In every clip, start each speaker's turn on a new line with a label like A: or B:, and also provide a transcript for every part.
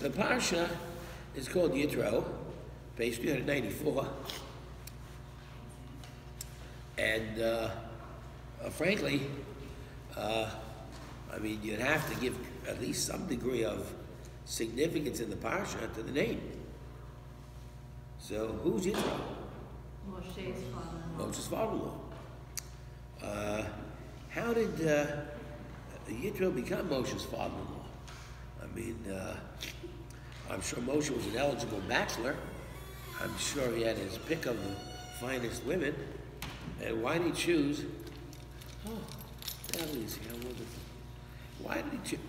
A: The Parsha is called Yitro, page 394. And frankly, I mean, you'd have to give at least some degree of significance in the Parsha to the name. So, who's Yitro?
B: Moshe's father-in-law.
A: Moses' father-in-law. How did Yitro become Moshe's father-in-law? I mean, I'm sure Moshe was an eligible bachelor. I'm sure he had his pick of the finest women. And why did he choose? Oh, that is here. Why did he choose?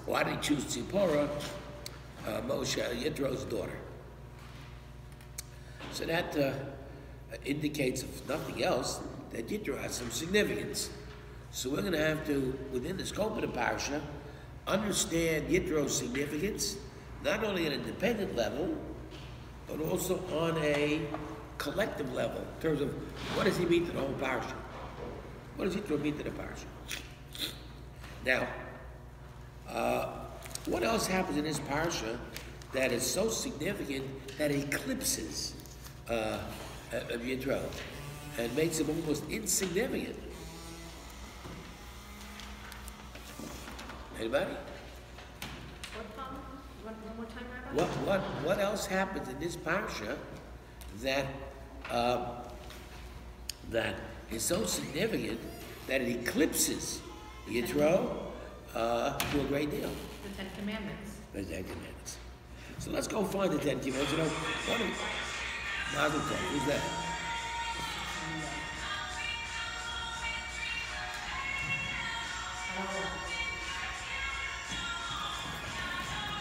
A: Why did he choose Tzipporah, Moshe, Yitro's daughter? So that indicates, if nothing else, that Yitro has some significance. So we're going to have to, within the scope of the Parsha, understand Yitro's significance, not only at an independent level, but also on a collective level, in terms of what does he mean to the whole Parsha? What does Yitro mean to the Parsha? Now, what else happens in this Parsha that is so significant that it eclipses Yitro and makes him almost insignificant? Anybody?
B: One more time, Rabbi?
A: What else happens in this Parsha that that is so significant that it eclipses Yitro to a great deal?
B: The Ten Commandments.
A: The Ten Commandments. So let's go find the Ten Commandments. You know, Mazel Tov. Who's that?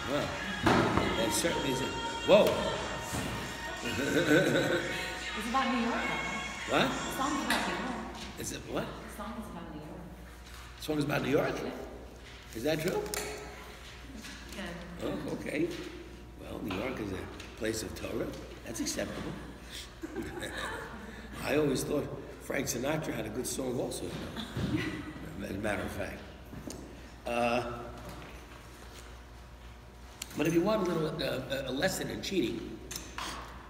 A: Well, that certainly isn't. Whoa!
B: It's about New York, Rabbi.
A: What?
B: The song's about New York.
A: Is it what?
B: The song is about New York.
A: The song is about New York?
B: Yeah.
A: Is that true?
B: Yeah.
A: Oh, okay. Well, New York is a place of Torah. That's acceptable. I always thought Frank Sinatra had a good song also, as a matter of fact. But if you want a lesson in cheating,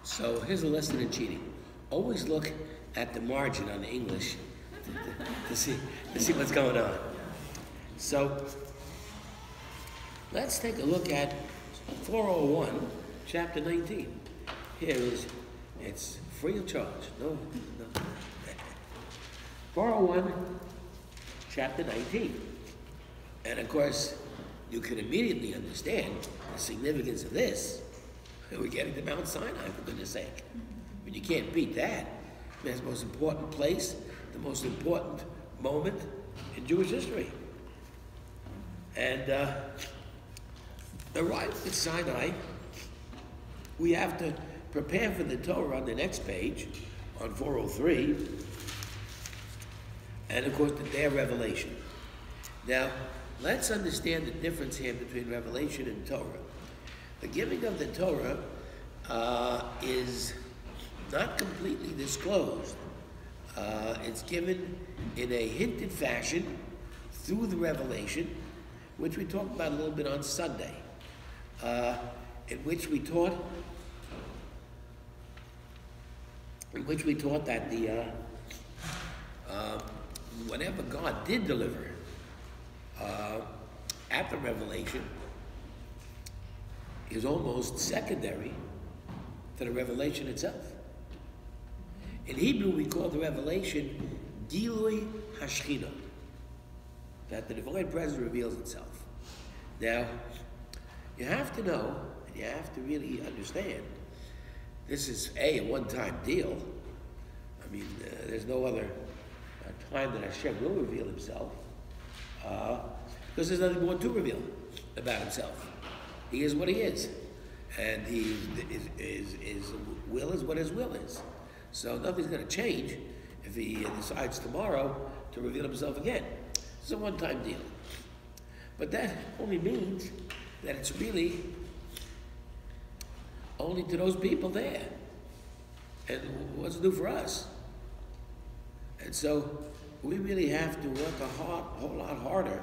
A: so here's a lesson in cheating. Always look at the margin on the English to see what's going on. So let's take a look at 401, chapter 19. Here it's free of charge. No. 401, chapter 19. And of course, you can immediately understand the significance of this. We're getting to Mount Sinai, for goodness sake. I mean, you can't beat that. I mean, it's the most important place, the most important moment in Jewish history. And arrived at Sinai, we have to prepare for the Torah on the next page, on 403, and of course the day of revelation. Now, let's understand the difference here between revelation and Torah. The giving of the Torah is not completely disclosed. It's given in a hinted fashion through the revelation, which we talked about a little bit on Sunday, in which we taught that the whatever God did deliver at the revelation is almost secondary to the revelation itself. In Hebrew, we call the revelation Gilui Hashchina, that the divine presence reveals itself. Now, you have to know, and you have to really understand, this is a one-time deal. I mean, there's no other time that Hashem will reveal himself, because there's nothing more to reveal about himself. He is what he is, and his will is what his will is. So nothing's going to change if he decides tomorrow to reveal himself again. It's a one-time deal. But that only means that it's really only to those people there. And what's it do for us? And so we really have to work a whole lot harder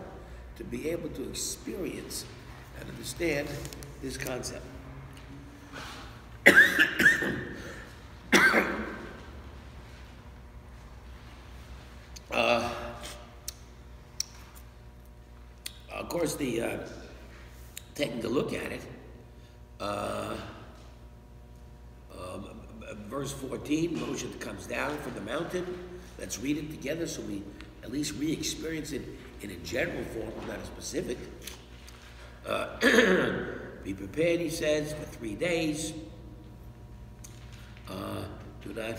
A: to be able to experience and understand this concept. Of course, taking a look at it, verse 14, Moshe comes down from the mountain. Let's read it together so we at least re-experience it in a general form, not a specific. Be prepared, he says, for 3 days. Do not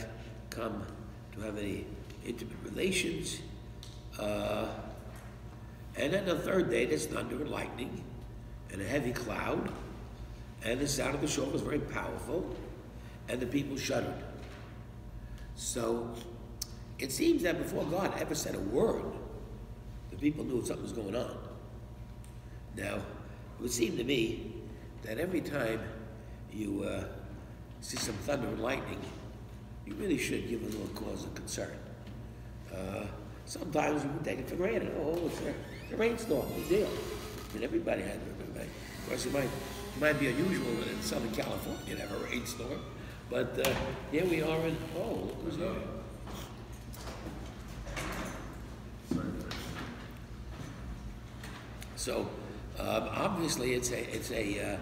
A: come to have any intimate relations. And then the third day, there's thunder and lightning and a heavy cloud. And the sound of the shofar was very powerful. And the people shuddered. So it seems that before God ever said a word, the people knew something was going on. Now, it would seem to me that every time you see some thunder and lightning, you really should give a little cause of concern. Sometimes you can take it for granted. Oh, it's a rainstorm, big deal. I mean, everybody has it. Of course, it might be unusual in Southern California to have a rainstorm, but here we are in, look who's here. So obviously, it's a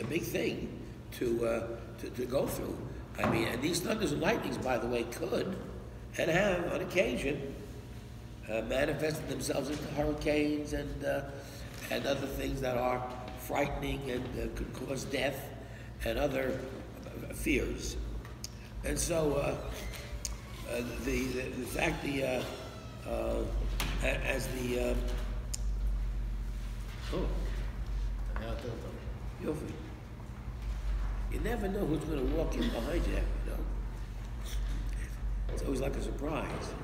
A: big thing to go through. I mean, and these thunders and lightnings, by the way, could and have on occasion manifested themselves into hurricanes and other things that are frightening and could cause death and other fears. And so the fact as the you never know who's going to walk in behind you, you know. It's always like a surprise.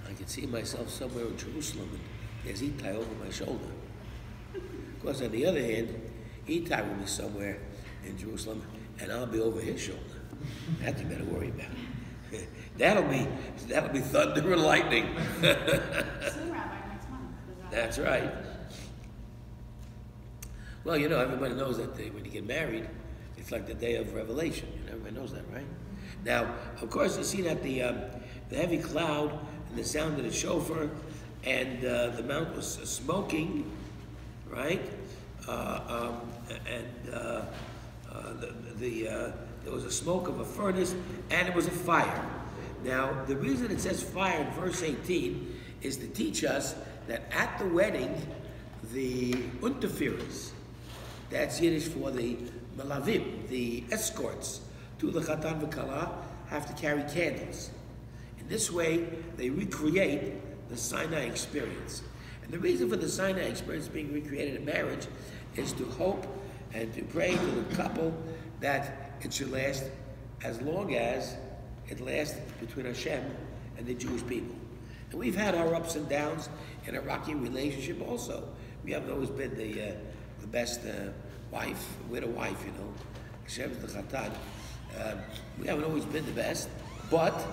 A: I can see myself somewhere in Jerusalem and there's Itai over my shoulder. Of course, on the other hand, Itai will be somewhere in Jerusalem and I'll be over his shoulder. That you better worry about. That'll be thunder and lightning.
B: Soon, Rabbi, next month.
A: That's right. Well, you know, everybody knows that when you get married, it's like the day of revelation. Everybody knows that, right? Now, of course, you see that the heavy cloud and the sound of the shofar, and the mount was smoking, right? There was a smoke of a furnace, and it was a fire. Now, the reason it says fire in verse 18 is to teach us that at the wedding, the unterführers, that's Yiddish for the malavim, the escorts to the Chatan v'Kala, have to carry candles. In this way, they recreate the Sinai experience. And the reason for the Sinai experience being recreated in marriage is to hope and to pray to the couple that it should last as long as it lasted between Hashem and the Jewish people. And we've had our ups and downs in a rocky relationship also. We haven't always been the best widow wife, you know. Hashem's the Chatan. We haven't always been the best, but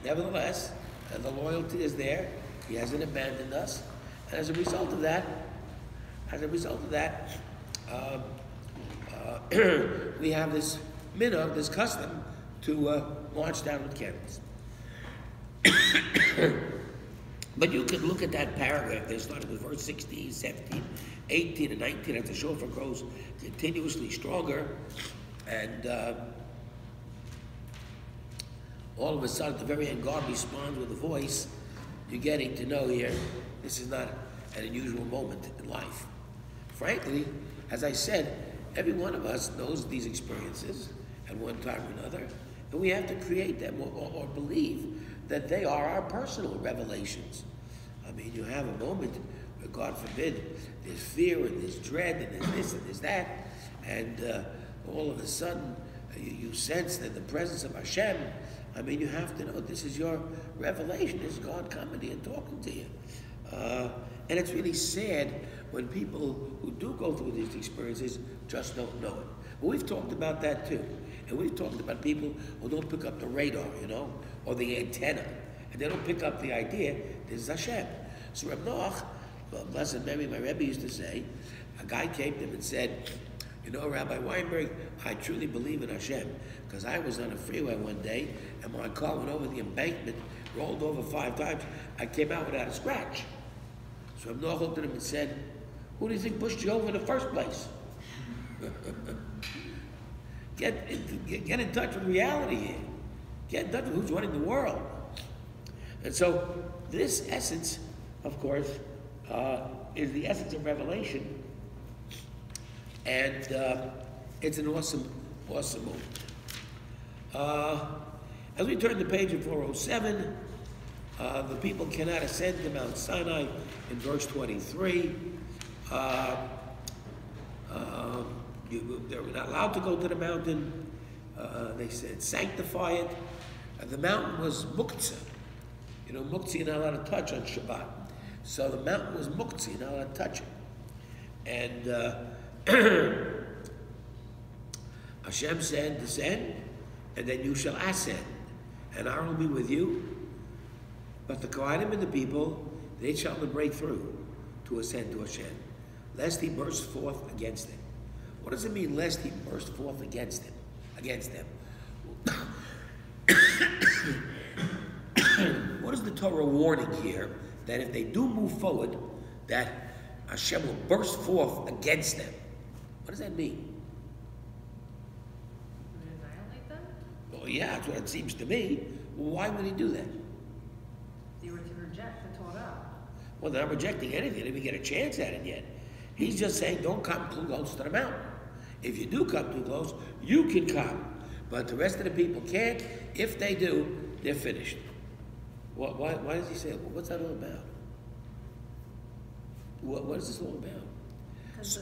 A: nevertheless, the loyalty is there. He hasn't abandoned us. And as a result of that, we have this minhag, this custom, to march down with candles. But you can look at that paragraph. They started with verse 16, 17, 18, and 19 as the shofar grows continuously stronger. And all of a sudden, at the very end, God responds with a voice. You're getting to know here, this is not an unusual moment in life. Frankly, as I said, every one of us knows these experiences at one time or another, and we have to create them or believe that they are our personal revelations. I mean, you have a moment where, God forbid, there's fear and there's dread and there's this and there's that, and all of a sudden you sense that the presence of Hashem. I mean, you have to know this is your revelation. This is God coming to you and talking to you. And it's really sad when people who do go through these experiences just don't know it. But we've talked about that too. And we've talked about people who don't pick up the radar, or the antenna. And they don't pick up the idea, this is Hashem. So Reb Noach, blessed memory, my Rebbe used to say, a guy came to him and said, Rabbi Weinberg, I truly believe in Hashem. Because I was on a freeway one day, and my car went over the embankment, rolled over 5 times. I came out without a scratch. So Reb Noach looked at him and said, who do you think pushed you over in the first place? Get in touch with reality here. Get in touch with who's running the world. And so this essence, of course, is the essence of revelation. And it's an awesome moment. As we turn the page in 407, the people cannot ascend to Mount Sinai in verse 23. They were not allowed to go to the mountain. They said, sanctify it. The mountain was muktzah. Muktzah you're not allowed to touch on Shabbat. So the mountain was muktzah, you're not allowed to touch it. And Hashem said, descend, and then you shall ascend. And Aaron will be with you. But the Kohanim and the people, they shall not break through to ascend to Hashem, lest he burst forth against them. What does it mean, lest he burst forth against them? What is the Torah warning here? That if they do move forward, that Hashem will burst forth against them. What does that mean?
B: Would it annihilate them?
A: Well, yeah, that's what it seems to me. Well, why would he do that?
B: They were to reject the Torah.
A: Well, they're not rejecting anything. They didn't even get a chance at it yet. He's just saying, don't come too close to the mountain. If you do come too close, you can come. But the rest of the people can't. If they do, they're finished. Why does he say, well, what's that all about? What is this all about?
B: Because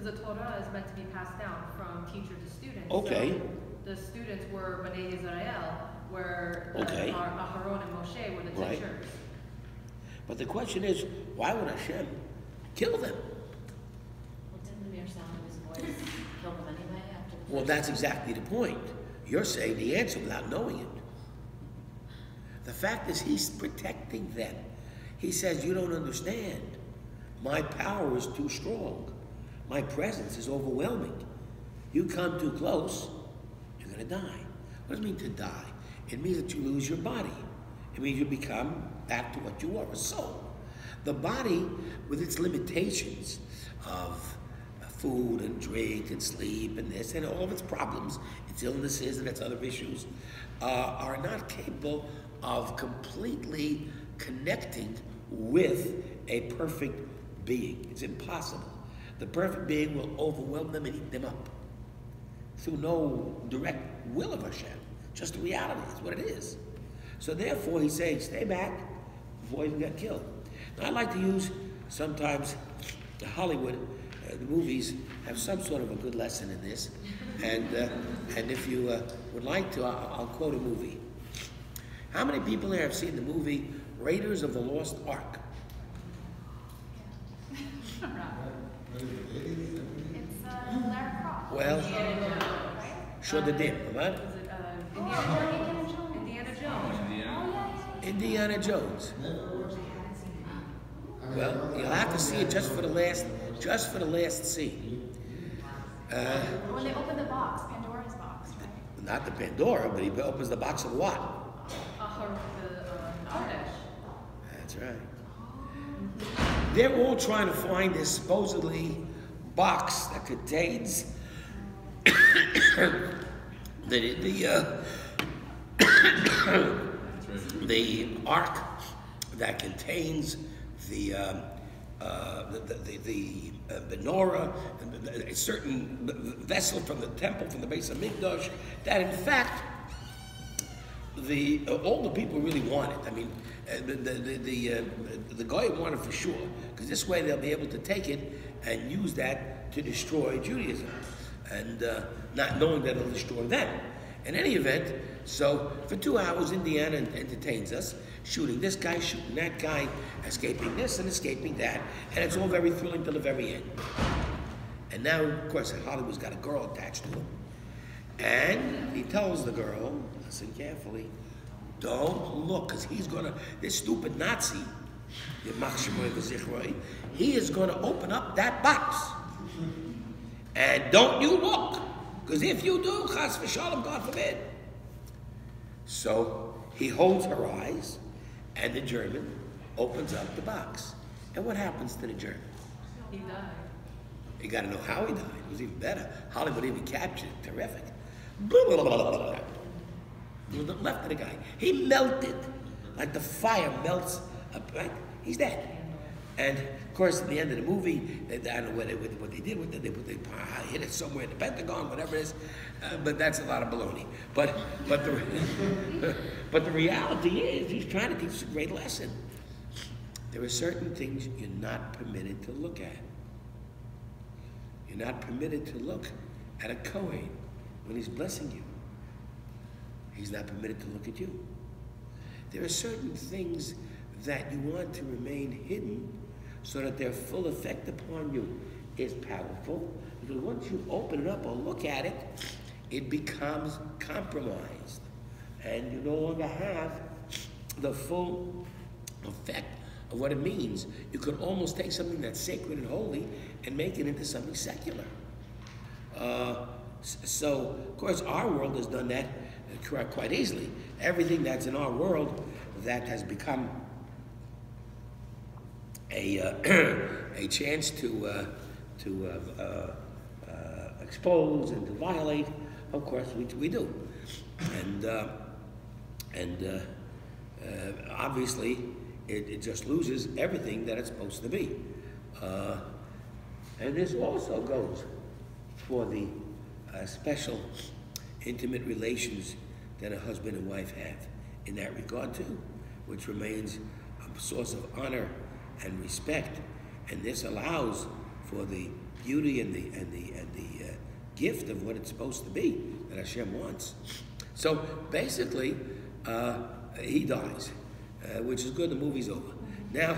B: the Torah is meant to be passed down from teacher to student.
A: Okay.
B: So the students were Bnei Israel, where
A: Okay.
B: Aharon and Moshe were the
A: Right.
B: teachers.
A: But the question is, why would Hashem kill them?
C: Well, didn't the mere sound of his voice kill them anyway after the
A: Well, that's exactly the point. You're saying the answer without knowing it. The fact is, he's protecting them. He says, you don't understand. My power is too strong. My presence is overwhelming. You come too close, you're going to die. What does it mean to die? It means that you lose your body. It means you become back to what you were, a soul. The body, with its limitations of food and drink and sleep and this and all of its problems, its illnesses and its other issues, are not capable of completely connecting with a perfect being. It's impossible. The perfect being will overwhelm them and eat them up through no direct will of Hashem. Just the reality is what it is. So therefore, he's saying, stay back before you get killed. Now, I like to use sometimes Hollywood, the movies have some sort of a good lesson in this. And if you would like to, I'll quote a movie. How many people here have seen the movie Raiders of the Lost Ark?
B: It's Lara Croft.
A: Well, sure the did, right?
B: Was it Indiana Jones?
A: Indiana Jones. Well, you'll have to see it just for the last scene.
B: When they opened the box, Pandora's box, right?
A: Not the Pandora, but he opens the box of what?
B: The Kodesh.
A: That's right. They're all trying to find this supposedly box that contains the ark that contains the menorah, a certain vessel from the temple, from the base of Mikdash, that in fact all the people really want it. I mean, the guy wanted for sure, because this way they'll be able to take it and use that to destroy Judaism, and not knowing that it'll destroy them. In any event, so for 2 hours, Indiana entertains us, shooting this guy, shooting that guy, escaping this and escaping that, and it's all very thrilling till the very end. And now, of course, Hollywood's got a girl attached to him. And he tells the girl, listen carefully, don't look, because this stupid Nazi, he is going to open up that box. And don't you look, because if you do, chas v'shalom, God forbid. So he holds her eyes, and the German opens up the box. And what happens to the German?
B: He died.
A: You got to know how he died. It was even better. Hollywood even captured it. Terrific. Left of the guy. He melted like the fire melts up, right? He's dead. And of course, at the end of the movie, I don't know what they did with it. They hit it somewhere in the Pentagon, whatever it is. But that's a lot of baloney. But the reality is, he's trying to teach us a great lesson. There are certain things you're not permitted to look at. You're not permitted to look at a Kohen when he's blessing you. He's not permitted to look at you. There are certain things that you want to remain hidden so that their full effect upon you is powerful. Because once you open it up or look at it, it becomes compromised. And you no longer have the full effect of what it means. You could almost take something that's sacred and holy and make it into something secular. So, of course, our world has done that quite easily. Everything that's in our world that has become a chance to expose and to violate, of course, we do. And obviously, it just loses everything that it's supposed to be. And this also goes for the special, intimate relations that a husband and wife have in that regard too, which remains a source of honor and respect. And this allows for the beauty and the gift of what it's supposed to be that Hashem wants. So basically, he dies, which is good. The movie's over. Now,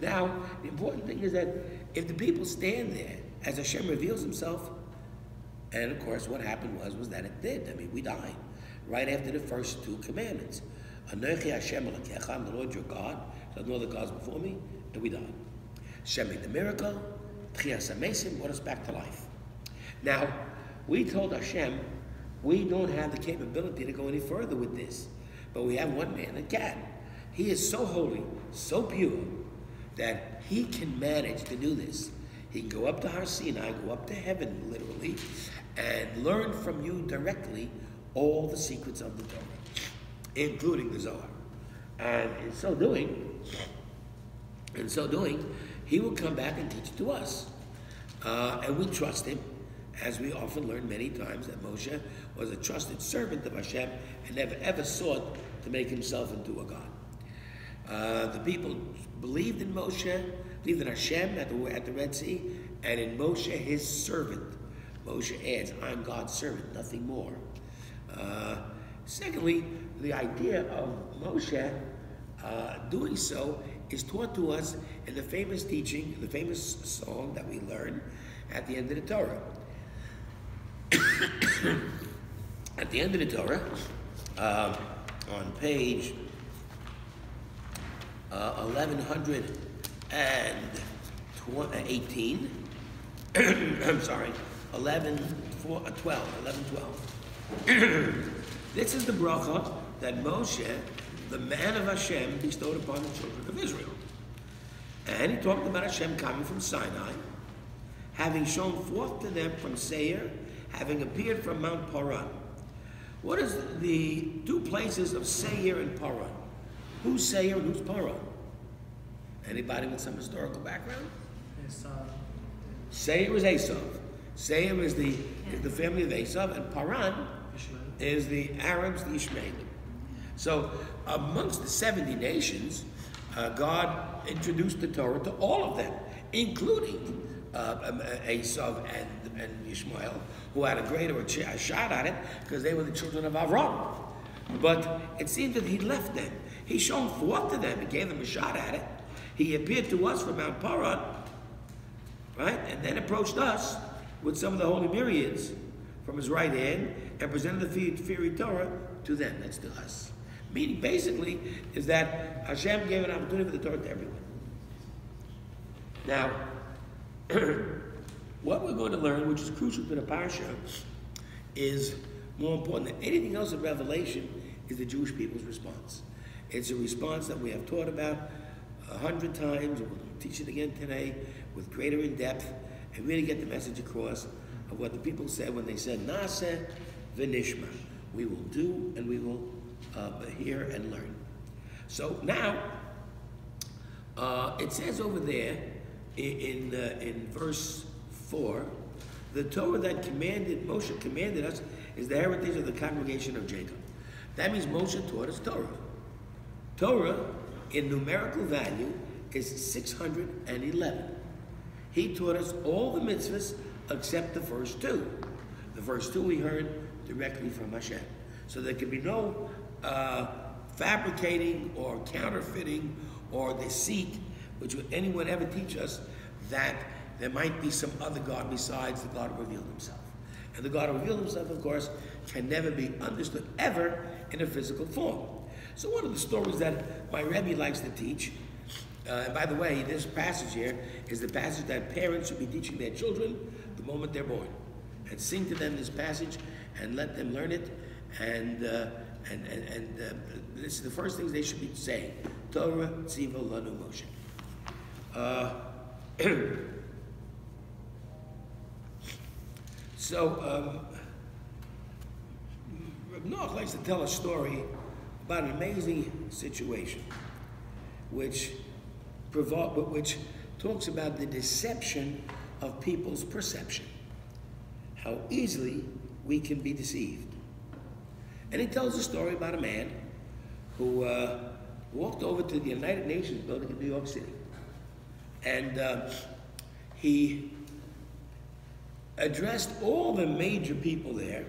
A: now the important thing is that if the people stand there as Hashem reveals Himself, and of course, what happened was that it did. I mean, we died right after the first two commandments. Anochi Hashem Elokecha, I'm the Lord your God. There's no other gods before me, and we died. Hashem made the miracle. Tchias HaMesim brought us back to life. Now, we told Hashem we don't have the capability to go any further with this, but we have one man that can. He is so holy, so pure, that he can manage to do this. He can go up to Mount Sinai, go up to heaven, literally, and learn from you directly all the secrets of the Torah, including the Zohar. And in so doing, he will come back and teach it to us. And we trust him, as we often learn many times that Moshe was a trusted servant of Hashem and never ever sought to make himself into a god. The people believed in Moshe, believed in Hashem at the Red Sea, and in Moshe, his servant. Moshe adds, I'm God's servant, nothing more. Secondly, the idea of Moshe doing so is taught to us in the famous teaching, the famous song that we learn at the end of the Torah. At the end of the Torah, on page 1118, I'm sorry, 1112. This is the bracha that Moshe, the man of Hashem, bestowed upon the children of Israel. And he talked about Hashem coming from Sinai, having shown forth to them from Seir, having appeared from Mount Paran. What is the two places of Seir and Paran? Who's Seir and who's Paran? Anybody with some historical background? Seir is Esav. Seir is the family of Esav, and Paran is the Arabs, the Ishmaelim. So amongst the 70 nations, God introduced the Torah to all of them, including Esav and Ishmael, who had a greater shot at it because they were the children of Avram. But it seemed that he left them. He shone forth to them and gave them a shot at it. He appeared to us from Mount Paran, right? And then approached us with some of the holy myriads from his right hand and presented the fiery Torah to them. That's to us. Meaning, basically, is that Hashem gave an opportunity for the Torah to everyone. Now, what we're going to learn, which is crucial to the Parsha, is more important than anything else in Revelation, is the Jewish people's response. It's a response that we have taught about 100 times, and we'll teach it again today with greater in depth, and really get the message across of what the people said when they said, Naseh v'nishma. We will do and we will hear and learn. So now, it says over there in verse 4, the Torah that Moshe commanded us is the heritage of the congregation of Jacob. That means Moshe taught us Torah. Torah, in numerical value, is 611. He taught us all the mitzvahs except the first two. The first two we heard directly from Hashem. So there can be no fabricating or counterfeiting or deceit, which would anyone ever teach us that there might be some other God besides the God who revealed himself. And the God who revealed himself, of course, can never be understood ever in a physical form. So one of the stories that my Rebbe likes to teach, and by the way, this passage here is the passage that parents should be teaching their children the moment they're born. And sing to them this passage and let them learn it. And this is the first things they should be saying. Torah tziva lanu Moshe. So, Rabbi Noach likes to tell a story about an amazing situation, which talks about the deception of people's perception, how easily we can be deceived. And he tells a story about a man who walked over to the United Nations building in New York City, and he addressed all the major people there,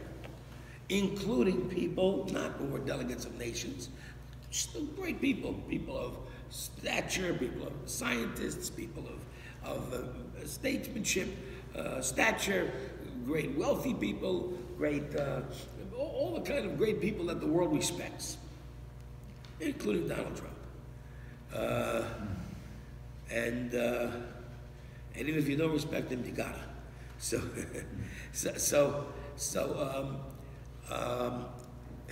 A: including people not who were delegates of nations, still great people, people of stature, people of scientists, people of statesmanship, stature, great wealthy people, great, all the kind of great people that the world respects, including Donald Trump. And even if you don't respect him, you gotta.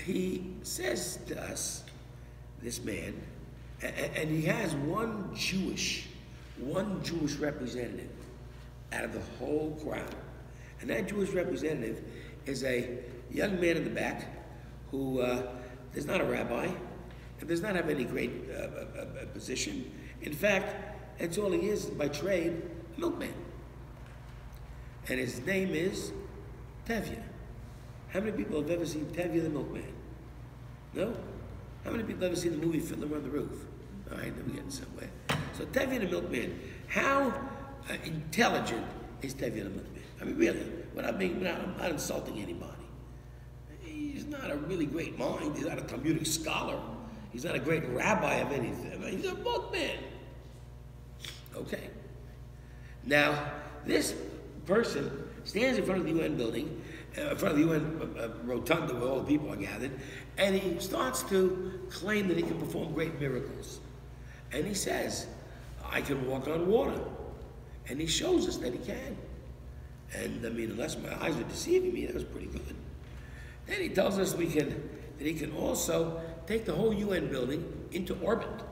A: He says to us, this man, and he has one Jewish representative out of the whole crowd. And that Jewish representative is a young man in the back who is not a rabbi and does not have any great position. In fact, that's all he is by trade, a milkman. And his name is Tevye. How many people have ever seen Tevye the milkman? No? How many people have ever seen the movie Fiddler on the Roof? All right, then we're getting somewhere. So Tevye the milkman, how intelligent is Tevye the milkman? I mean, really, I'm not insulting anybody. He's not a really great mind. He's not a Talmudic scholar. He's not a great rabbi of anything. I mean, he's a milkman. Okay. Now, this person stands in front of the UN building, in front of the UN rotunda where all the people are gathered, and he starts to claim that he can perform great miracles. And he says, I can walk on water. And he shows us that he can. And I mean, unless my eyes are deceiving me, that was pretty good. Then he tells us that he can also take the whole UN building into orbit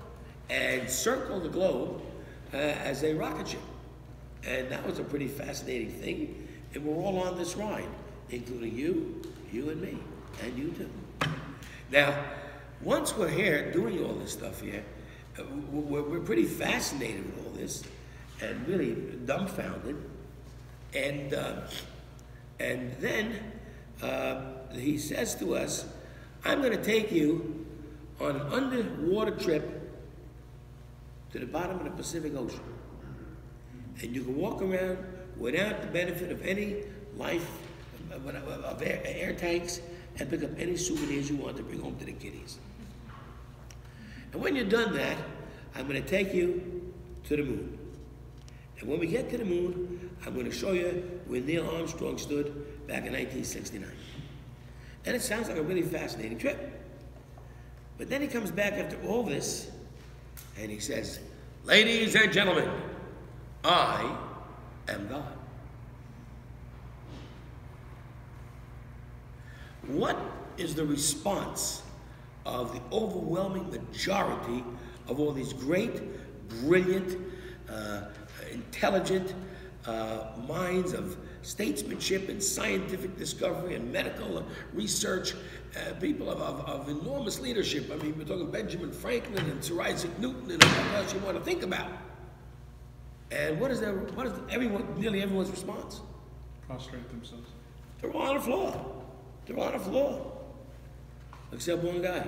A: and circle the globe as a rocket ship. And that was a pretty fascinating thing. And we're all on this ride, including you and me, and you too. Now, once we're here doing all this stuff here, we're pretty fascinated with all this and really dumbfounded. And then he says to us, I'm going to take you on an underwater trip to the bottom of the Pacific Ocean. And you can walk around without the benefit of any life, of air tanks, and pick up any souvenirs you want to bring home to the kiddies. And when you're done that, I'm going to take you to the moon. And when we get to the moon, I'm going to show you where Neil Armstrong stood back in 1969. And it sounds like a really fascinating trip. But then he comes back after all this, and he says, ladies and gentlemen, I am God. What is the response of the overwhelming majority of all these great, brilliant, intelligent minds of statesmanship and scientific discovery and medical research, people of enormous leadership? I mean, we're talking Benjamin Franklin and Sir Isaac Newton and what else you want to think about. And what is nearly everyone's response?
D: Prostrate themselves.
A: They're on the floor. They're on the floor. Except one guy.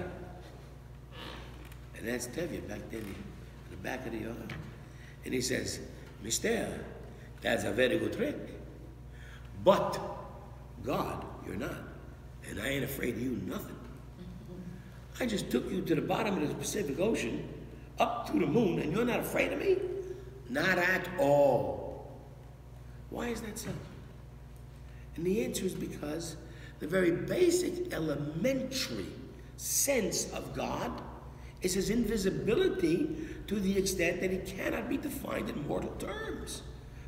A: And that's Tevye back then in the back of the yard. And he says, Mister, that's a very good trick. But God, you're not. And I ain't afraid of you nothing. I just took you to the bottom of the Pacific Ocean, up to the moon, and you're not afraid of me? Not at all. Why is that so? And the answer is because the very basic, elementary sense of God is his invisibility to the extent that he cannot be defined in mortal terms.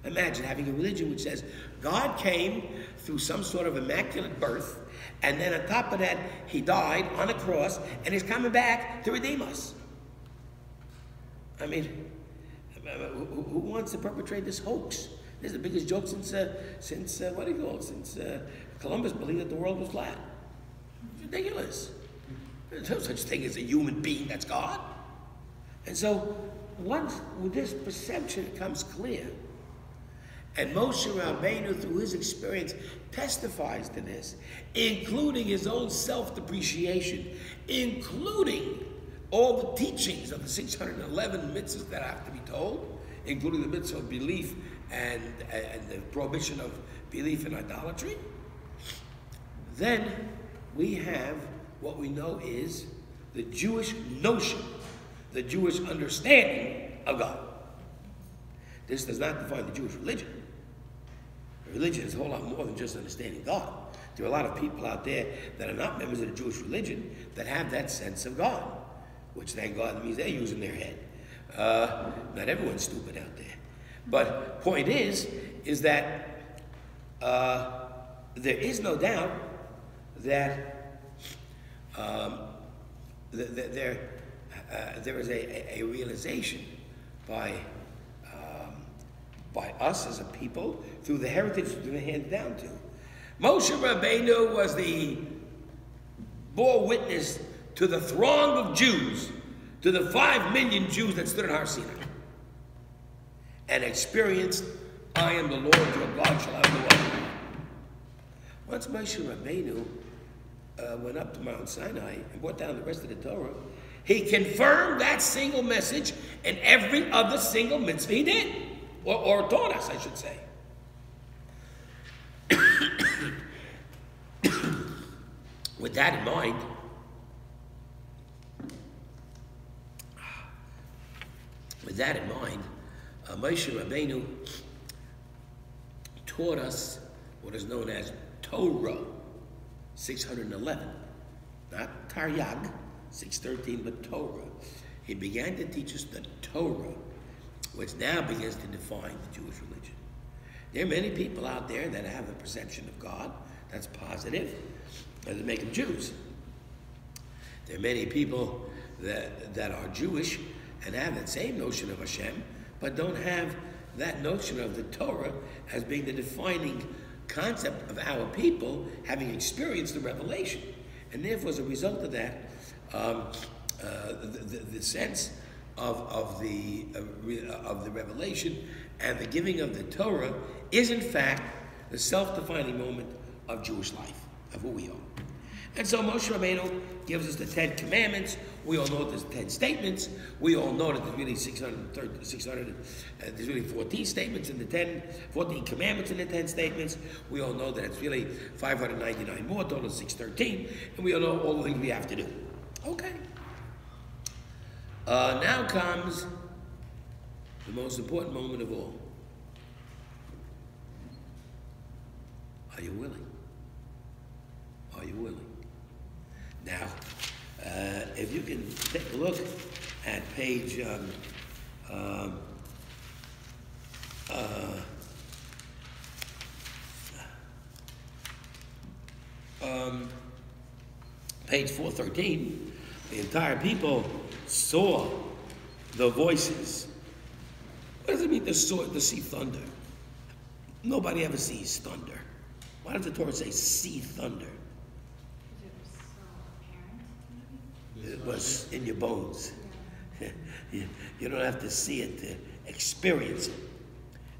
A: Imagine having a religion which says God came through some sort of immaculate birth, and then on top of that, he died on a cross, and he's coming back to redeem us. I mean, who wants to perpetrate this hoax? This is the biggest joke since Columbus believed that the world was flat. It's ridiculous. There's no such thing as a human being that's God. And so, once this perception becomes clear, and Moshe Rabbeinu, through his experience, testifies to this, including his own self-depreciation, including all the teachings of the 611 mitzvahs that have to be told, including the mitzvah of belief and the prohibition of belief in idolatry, then we have what we know is the Jewish notion, the Jewish understanding of God. This does not define the Jewish religion. Religion is a whole lot more than just understanding God. There are a lot of people out there that are not members of the Jewish religion that have that sense of God, which, thank God, means they're using their head. Not everyone's stupid out there. But point is that there is no doubt that there is a realization by us as a people through the heritage that we're handed down to. Moshe Rabbeinu bore witness to the throng of Jews, to the 5 million Jews that stood at Har Sinai, and experienced, I am the Lord your God, shall have no other. Once Moshe Rabbeinu went up to Mount Sinai and brought down the rest of the Torah, he confirmed that single message and every other single mitzvah he did, or taught us, I should say. With that in mind, Moshe Rabbeinu taught us what is known as Torah 611, not Taryag 613, but Torah. He began to teach us the Torah, which now begins to define the Jewish religion. There are many people out there that have a perception of God that's positive, that make them Jews. There are many people that are Jewish and have that same notion of Hashem, but don't have that notion of the Torah as being the defining concept of our people, having experienced the revelation. And therefore, as a result of that, the sense of the revelation and the giving of the Torah is in fact the self-defining moment of Jewish life, of who we are. And so Moshe Rabbeinu gives us the 10 commandments. We all know there's 10 statements. We all know that there's really there's really 14 statements in the 14 commandments in the 10 statements. We all know that it's really 599 more, total 613. And we all know all the things we have to do. Okay. Now comes the most important moment of all. Are you willing? Are you willing? Now, if you can take a look at page page 413, the entire people saw the voices. What does it mean to see thunder? Nobody ever sees thunder. Why does the Torah say see thunder?
B: Because it was so apparent, maybe?
A: It was in your bones. You don't have to see it to experience it.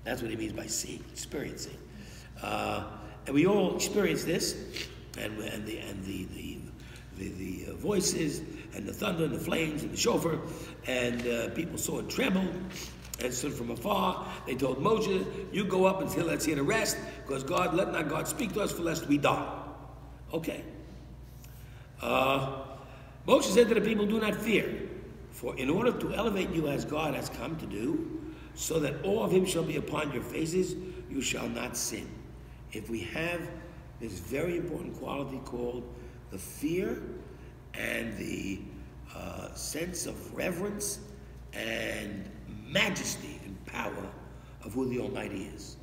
A: That's what he means by seeing, experiencing. And we all experience this, and the voices, and the thunder, and the flames, and the shofar, and people saw it tremble, and stood from afar. They told Moshe, "You go up until let's hear the rest, because let not God speak to us, for lest we die." Okay. Moshe said to the people, "Do not fear, for in order to elevate you as God has come to do, so that awe of him shall be upon your faces, you shall not sin." If we have this very important quality called the fear and the sense of reverence and majesty and power of who the Almighty is.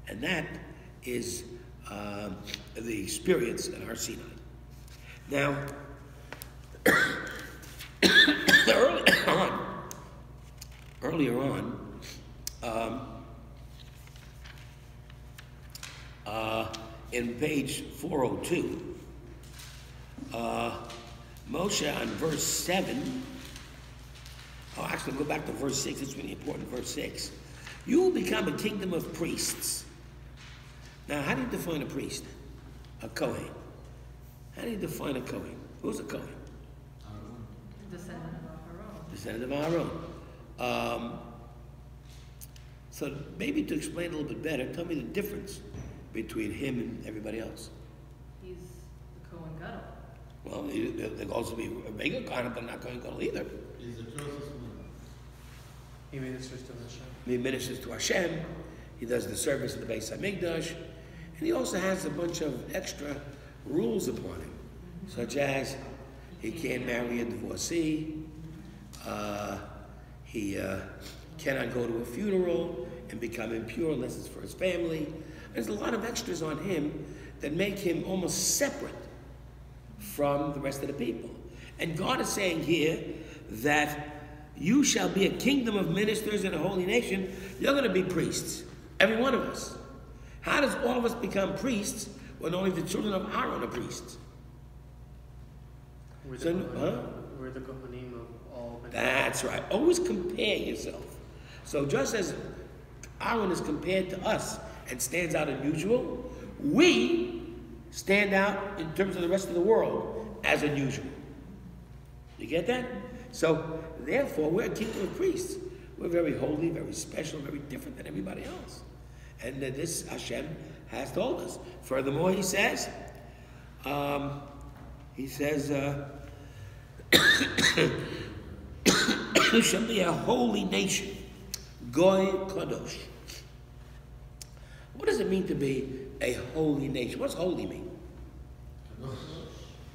A: And that is the experience at Har Sinai. Now, earlier on, in page 402, Moshe on verse 7, actually go back to verse 6, it's really important, verse 6. You will become a kingdom of priests. Now, how do you define a priest? A Kohen. How do you define a Kohen? Who's a Kohen?
B: Descendant of Aaron.
A: Descendant of Aaron. So maybe to explain a little bit better, tell me the difference between him and everybody else.
B: He's the Kohen Gadol.
A: Well, there could also be a regular Kohen, but not Kohen Gadol either.
E: He's the closest one.
D: He ministers to Hashem.
A: He ministers to Hashem. He does the service of the Beis HaMikdash. And he also has a bunch of extra rules upon him, such as he can't marry a divorcee, he cannot go to a funeral and become impure unless it's for his family. There's a lot of extras on him that make him almost separate from the rest of the people. And God is saying here that you shall be a kingdom of ministers and a holy nation. You're going to be priests, every one of us. How does all of us become priests when only the children of Aaron are priests?
F: We're the Kohanim of all.
A: That's right. Always compare yourself. So just as Aaron is compared to us and stands out unusual, we stand out in terms of the rest of the world as unusual. You get that? So therefore, we're a kingdom of priests. We're very holy, very special, very different than everybody else. And this Hashem has told us. Furthermore, he says, you shall be a holy nation, Goy Kadosh. What does it mean to be a holy nation? What's holy mean?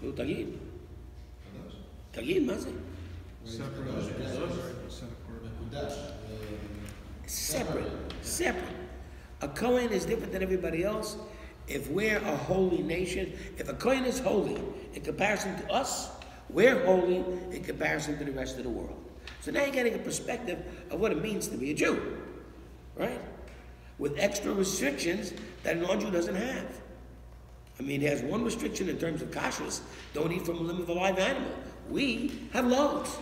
A: Tagid. Tagid, מה זה? Separate. A Kohen is different than everybody else. If we're a holy nation, if a Kohen is holy in comparison to us, we're holy in comparison to the rest of the world. So now you're getting a perspective of what it means to be a Jew, right? With extra restrictions that a non-Jew doesn't have. I mean, he has one restriction in terms of kashrus: don't eat from a limb of a live animal. We have loads.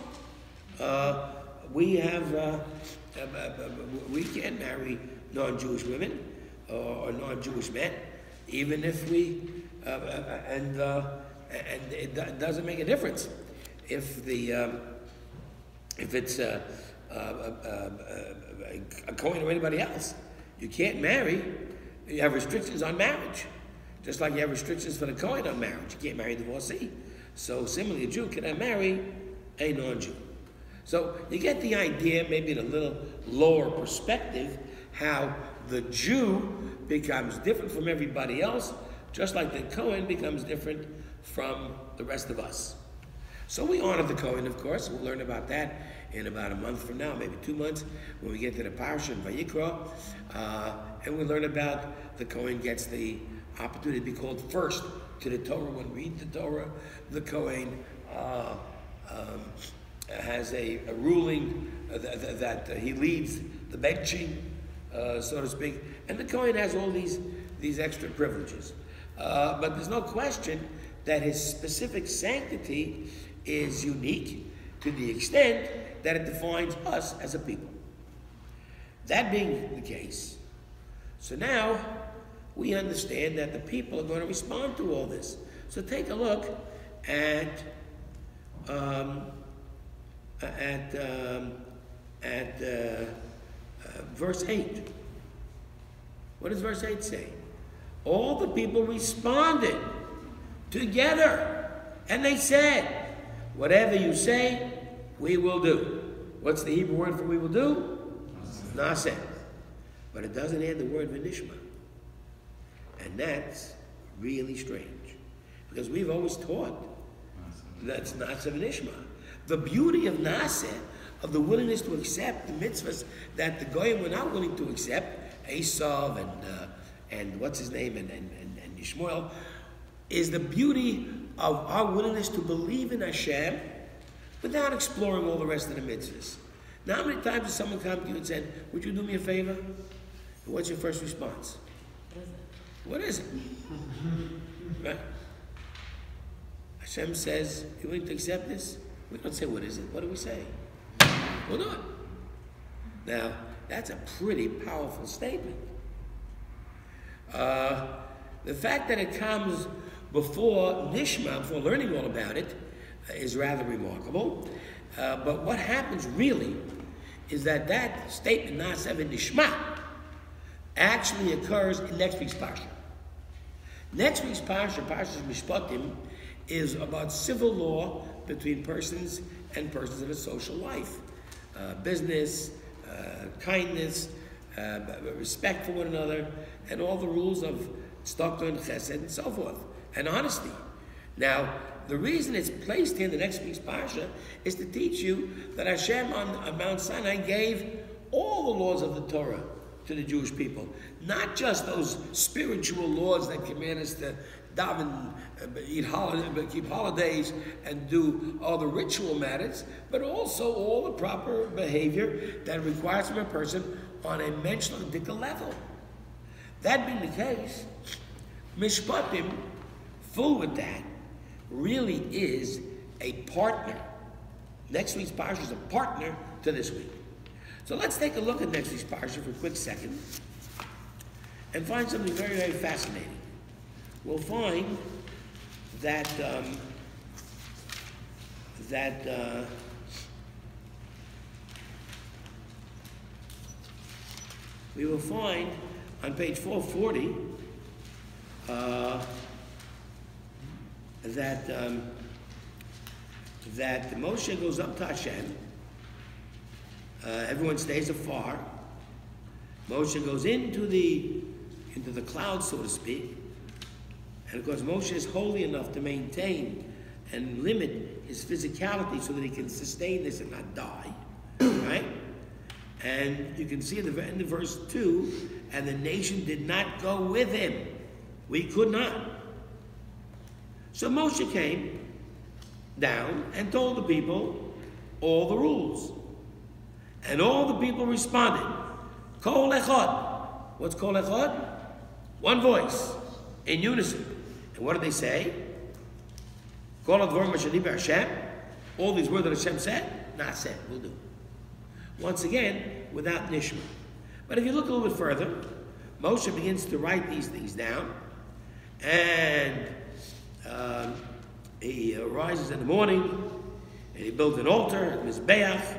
A: We can't marry non-Jewish women or non-Jewish men, even if we and it doesn't make a difference if it's a Kohen or anybody else. You can't marry. You have restrictions on marriage, just like you have restrictions for the Kohen on marriage. You can't marry a divorcee. So similarly, a Jew cannot marry a non-Jew. So you get the idea, maybe in a little lower perspective, how the Jew becomes different from everybody else just like the Kohen becomes different from the rest of us. So we honor the Kohen, of course. We'll learn about that in about a month from now, maybe 2 months, when we get to the Parsha and Yitro. And we learn about the Kohen gets the opportunity to be called first to the Torah. When we read the Torah, the Kohen has a ruling that he leads the benching, so to speak. And the Kohen has all these extra privileges. But there's no question that his specific sanctity is unique to the extent that it defines us as a people. That being the case, so now we understand that the people are going to respond to all this. So take a look at verse 8. What does verse 8 say? All the people responded together, and they said, whatever you say, we will do. What's the Hebrew word for we will do? Naseh. But it doesn't add the word v'nishma. And that's really strange. Because we've always taught that's Naseh v'nishma. The beauty of Naseh, of the willingness to accept the mitzvahs that the Goyim were not willing to accept, Esav and what's his name, and Yishmael, is the beauty of our willingness to believe in Hashem without exploring all the rest of the mitzvahs. Now, how many times has someone come to you and said, would you do me a favor? And what's your first response? What is it? Right? Hashem says, you willing to accept this? We don't say, what is it? What do we say? We'll do it. Now, that's a pretty powerful statement. The fact that it comes before Nishma, before learning all about it, is rather remarkable. But what happens really is that statement, Naseh v'nishma, actually occurs in next week's Parsha. Next week's Parsha, Parsha Mishpatim, is about civil law between persons and persons in a social life. Business, kindness, respect for one another, and all the rules of tzedakah and chesed and so forth, and honesty. Now, the reason it's placed here in the next week's Parsha is to teach you that Hashem on Mount Sinai gave all the laws of the Torah to the Jewish people. Not just those spiritual laws that command us to daven, keep holidays, and do all the ritual matters, but also all the proper behavior that requires from a person on a mental level. That being the case, Mishpatim, full with that, really is a partner. Next week's Parsha is a partner to this week. So let's take a look at next week's Parsha for a quick second and find something very, very fascinating. We'll find that we will find on page 440 that Moshe goes up to Hashem. Everyone stays afar. Moshe goes into the cloud, so to speak. And of course, Moshe is holy enough to maintain and limit his physicality so that he can sustain this and not die. Right? And you can see in the end of verse 2, and the nation did not go with him. We could not. So Moshe came down and told the people all the rules. And all the people responded. Kol echad. What's kol echad? One voice, in unison. And what did they say? Kol advarim asher diber Hashem. All these words that Hashem said, not said, we'll do. Once again, without nishma. But if you look a little bit further, Moshe begins to write these things down. And he arises in the morning, and he builds an altar at Mizbeach,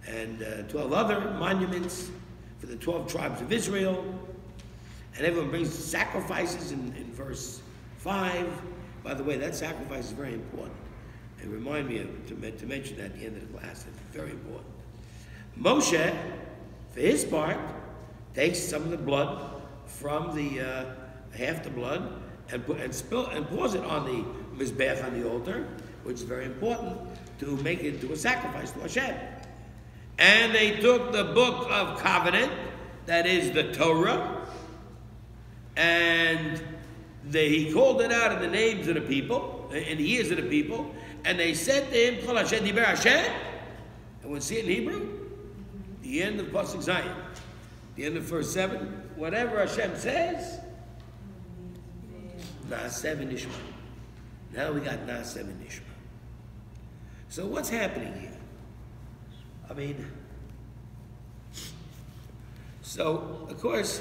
A: and 12 other monuments for the 12 tribes of Israel. And everyone brings sacrifices in verse 5. By the way, that sacrifice is very important. And remind me to mention that at the end of the class. It's very important. Moshe, for his part, takes some of the blood from half the blood, and pours it on the mizbeach, on the altar, which is very important to make it into a sacrifice to Hashem. And they took the book of covenant, that is the Torah, and he called it out in the names of the people, in the ears of the people, and they said to him, Kol Hashem diber Hashem, and we'll see it in Hebrew, the end of Pasuk Zion, the end of verse 7, whatever Hashem says, Naaseh v'nishma. Now we got Naaseh v'nishma. So what's happening here? I mean, so of course,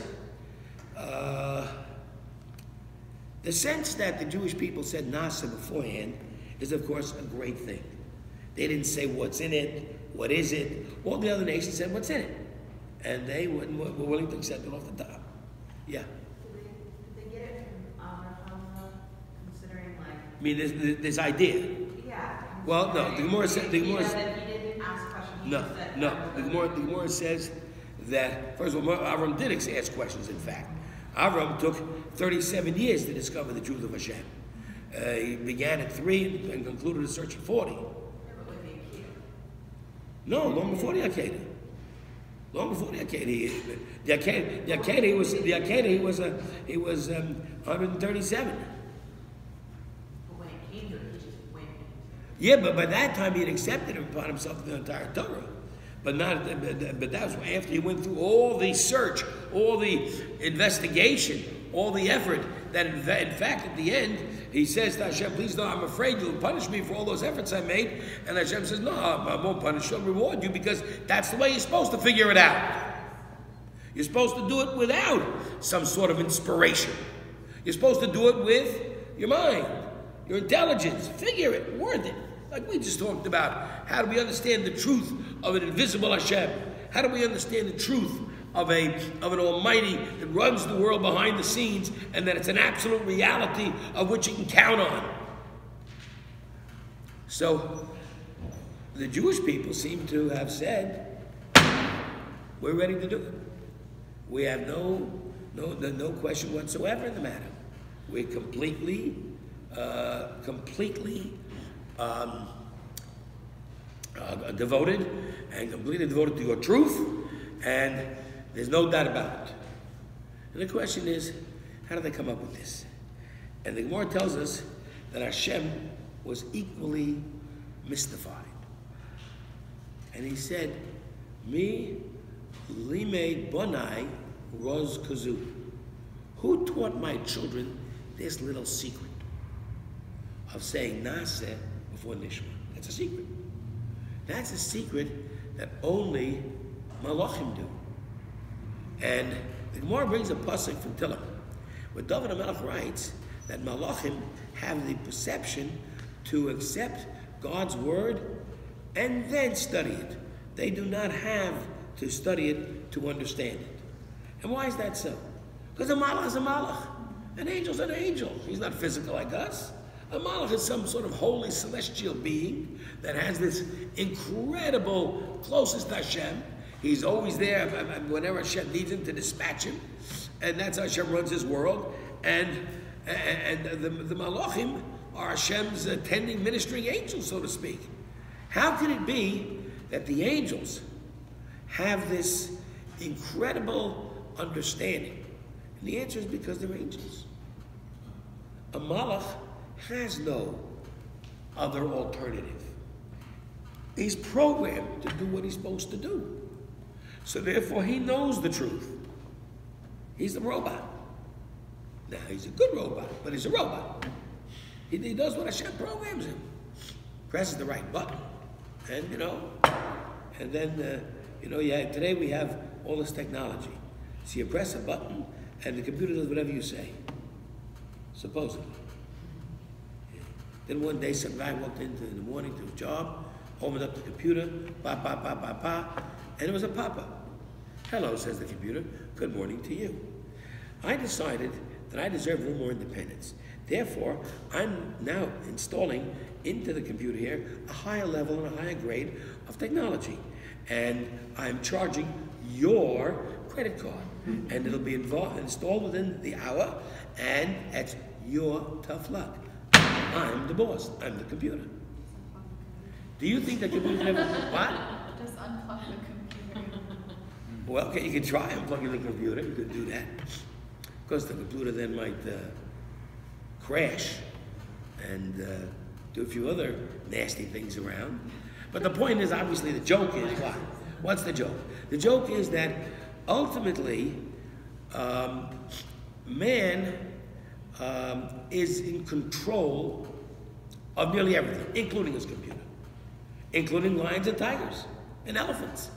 A: the sense that the Jewish people said Naaseh beforehand is of course a great thing. They didn't say what's in it, what is it. All the other nations said what's in it. And they were willing to accept it off the top. Yeah.
C: Did they get it from Abraham, considering like...
A: I mean, this idea.
C: Yeah.
A: Well, no, the Gemara said... The Gemara,
C: that he didn't ask questions. He just said,
A: the Gemara says that, first of all, Avram did ask questions, in fact. Avram took 37 years to discover the truth of Hashem. He began at 3 and concluded his search at 40. No, long before the Akedah. Long before the Akedah. The Akedah he was 137.
C: But when it came to it, he just went.
A: Yeah, but by that time he had accepted upon himself the entire Torah. But that was after he went through all the search, all the investigation, all the effort, that in fact at the end he says to Hashem, please no, I'm afraid you'll punish me for all those efforts I made. And Hashem says, no, I won't punish you, I'll reward you, because that's the way you're supposed to figure it out. You're supposed to do it without some sort of inspiration. You're supposed to do it with your mind, your intelligence. Figure it, word it. Like we just talked about, how do we understand the truth of an invisible Hashem? How do we understand the truth of an Almighty that runs the world behind the scenes, and that it's an absolute reality of which you can count on? So, the Jewish people seem to have said, we're ready to do it. We have no question whatsoever in the matter. We're completely devoted, and completely devoted to your truth, and there's no doubt about it. And the question is, how did they come up with this? And the Gemara tells us that Hashem was equally mystified. And he said, Mi limei bonai roz kazu. Who taught my children this little secret of saying Naaseh before Nishma? That's a secret. That's a secret that only Malachim do. And the Gemara brings a pasuk from Tehillim, where David HaMelech writes that Malachim have the perception to accept God's word and then study it. They do not have to study it to understand it. And why is that so? Because a malach is a malach. An angel's an angel. He's not physical like us. A malach is some sort of holy celestial being that has this incredible closest to Hashem. He's always there whenever Hashem needs him to dispatch him. And that's how Hashem runs his world. And the malachim are Hashem's attending, ministering angels, so to speak. How can it be that the angels have this incredible understanding? And the answer is because they're angels. A malach has no other alternative. He's programmed to do what he's supposed to do. So therefore he knows the truth. He's a robot. Now he's a good robot, but he's a robot. He does what Hashem programs him. Presses the right button. And and then today we have all this technology. So you press a button and the computer does whatever you say. Supposedly. Then one day some guy walked in the morning to his job, opened up the computer, and it was a pop-up. Hello, says the computer, good morning to you. I decided that I deserve a little more independence. Therefore, I'm now installing into the computer here a higher level and a higher grade of technology. And I'm charging your credit card. And it'll be installed within the hour, and at your tough luck. I'm the boss. I'm the computer. Do you think the computer can ever... What?
B: Just unplug the computer.
A: Well, okay, you can try unplugging the computer. You could do that. Of course, the computer then might crash and do a few other nasty things around. But the point is, obviously, the joke is what? What's the joke? The joke is that ultimately, man is in control of nearly everything, including his computer, including lions and tigers and elephants.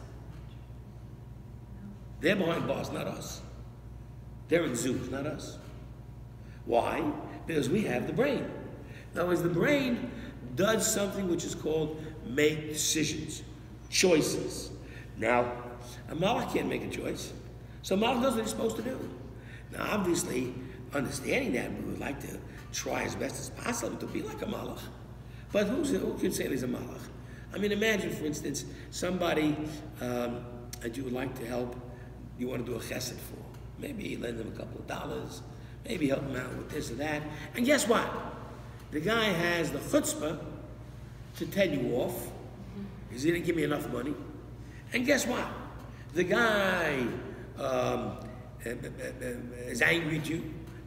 A: They're behind bars, not us. They're in zoos, not us. Why? Because we have the brain. In other words, the brain does something which is called make decisions, choices. Now, a malach can't make a choice, so a malach knows what he's supposed to do. Now, obviously, understanding that, we would like to try as best as possible to be like a malach. But who can say he's a malach? I mean, imagine, for instance, somebody that you would like to help, you want to do a chesed for. Maybe lend them a couple of dollars, maybe help them out with this or that. And guess what? The guy has the chutzpah to tell you off because he didn't give me enough money. And guess what? The guy is angry at you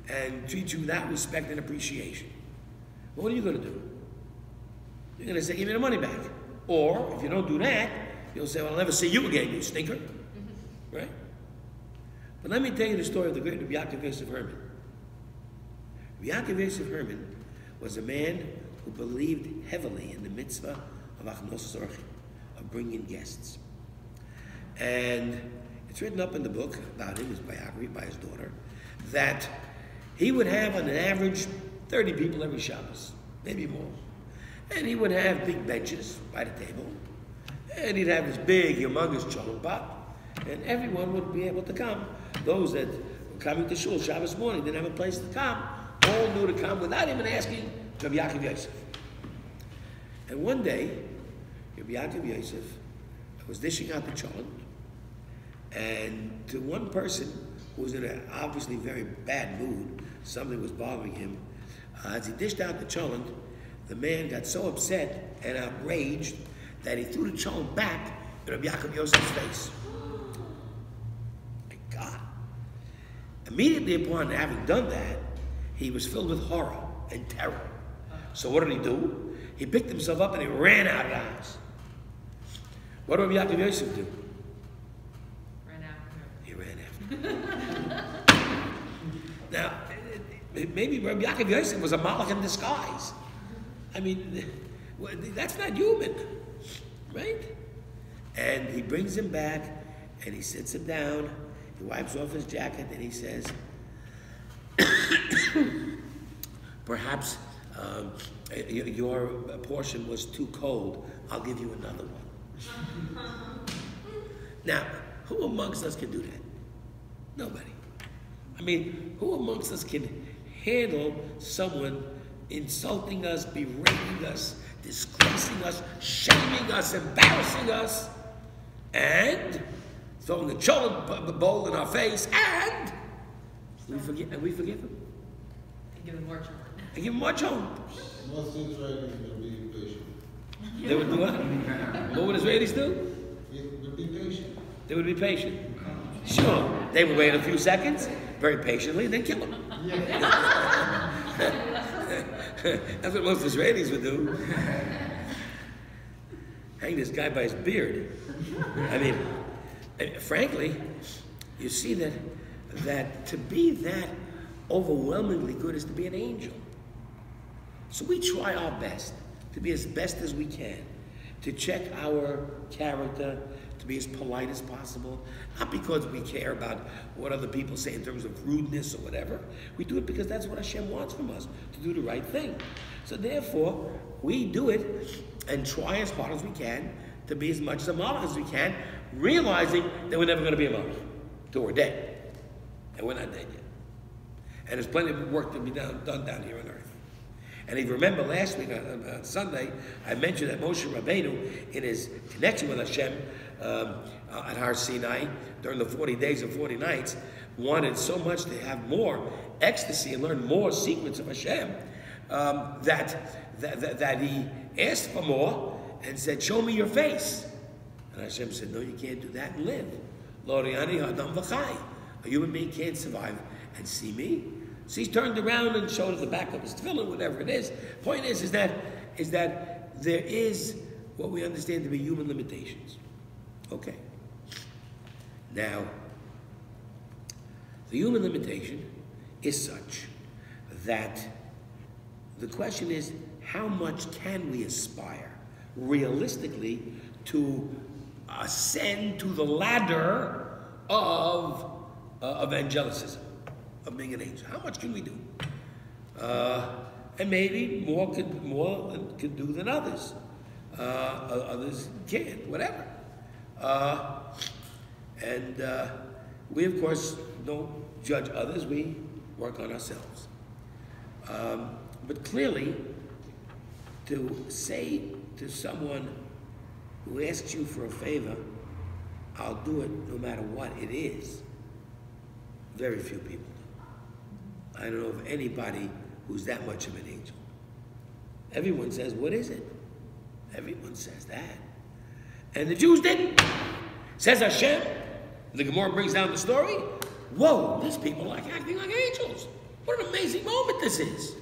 A: and treats you without respect and appreciation. What are you going to do? You're going to say, give me the money back. Or, if you don't do that, you'll say, well, I'll never see you again, you stinker. Right? But let me tell you the story of the great Rabbi Zvi Block. Rabbi Zvi Block was a man who believed heavily in the mitzvah of achnos orchim, of bringing guests. And it's written up in the book about him, his biography by his daughter, that he would have on an average 30 people every Shabbos, maybe more. And he would have big benches by the table, and he'd have this big, humongous cholent pot, and everyone would be able to come. Those that were coming to shul Shabbos morning didn't have a place to come, all knew to come without even asking Rabbi Yosef. And one day, Rabbi Yosef was dishing out the cholent, and to one person who was in an obviously very bad mood, something was bothering him, as he dished out the cholent, the man got so upset and outraged that he threw the cholent back in Rabbi Yosef's face. My God. Immediately upon having done that, he was filled with horror and terror. So what did he do? He picked himself up and he ran out of the house. What did Rabbi Yosef do?
B: Ran after him.
A: He ran after him. Now, maybe Rabbi Yosef was a malach in disguise. I mean, that's not human, right? And he brings him back, and he sits him down, he wipes off his jacket, and he says, perhaps your portion was too cold, I'll give you another one. Now, who amongst us can do that? Nobody. I mean, who amongst us can handle someone insulting us, berating us, disgracing us, shaming us, embarrassing us, and throwing a cholent bowl in our face, and we forgive him.
B: And give him more children.
A: And give him more cholent.
E: Most Israelis will be patient.
A: They would do what? What would Israelis do?
E: They will be patient.
A: They would be patient. Sure. They would wait a few seconds, very patiently, and then kill him. That's what most Israelis would do. Hang this guy by his beard. I mean, frankly, you see that to be that overwhelmingly good is to be an angel. So we try our best to be as best as we can, to check our character, to be as polite as possible, not because we care about what other people say in terms of rudeness or whatever. We do it because that's what Hashem wants from us, to do the right thing. So therefore, we do it and try as hard as we can to be as much as a malach as we can, realizing that we're never going to be a malach till we're dead. And we're not dead yet. And there's plenty of work to be done down here on earth. And if you remember last week on Sunday, I mentioned that Moshe Rabbeinu, in his connection with Hashem at Har Sinai, during the 40 days and 40 nights, wanted so much to have more ecstasy and learn more secrets of Hashem, that he asked for more and said, show me your face. And Hashem said, no, you can't do that and live. Lo ri'ani ha'adam v'chai. A human being can't survive and see me. So he turned around and showed the back of his tefillin, whatever it is. Point is that there is what we understand to be human limitations. Okay. Now, the human limitation is such that the question is, how much can we aspire realistically to ascend to the ladder of evangelicism, of being an angel? How much can we do? And maybe more could do than others. Others can't, whatever. We, of course, don't judge others. We work on ourselves. But clearly, to say to someone who asks you for a favor, I'll do it no matter what it is, very few people do. I don't know of anybody who's that much of an angel. Everyone says, what is it? Everyone says that. And the Jews didn't. Says Hashem. The Gemara brings down the story. Whoa, these people are acting like angels. What an amazing moment this is.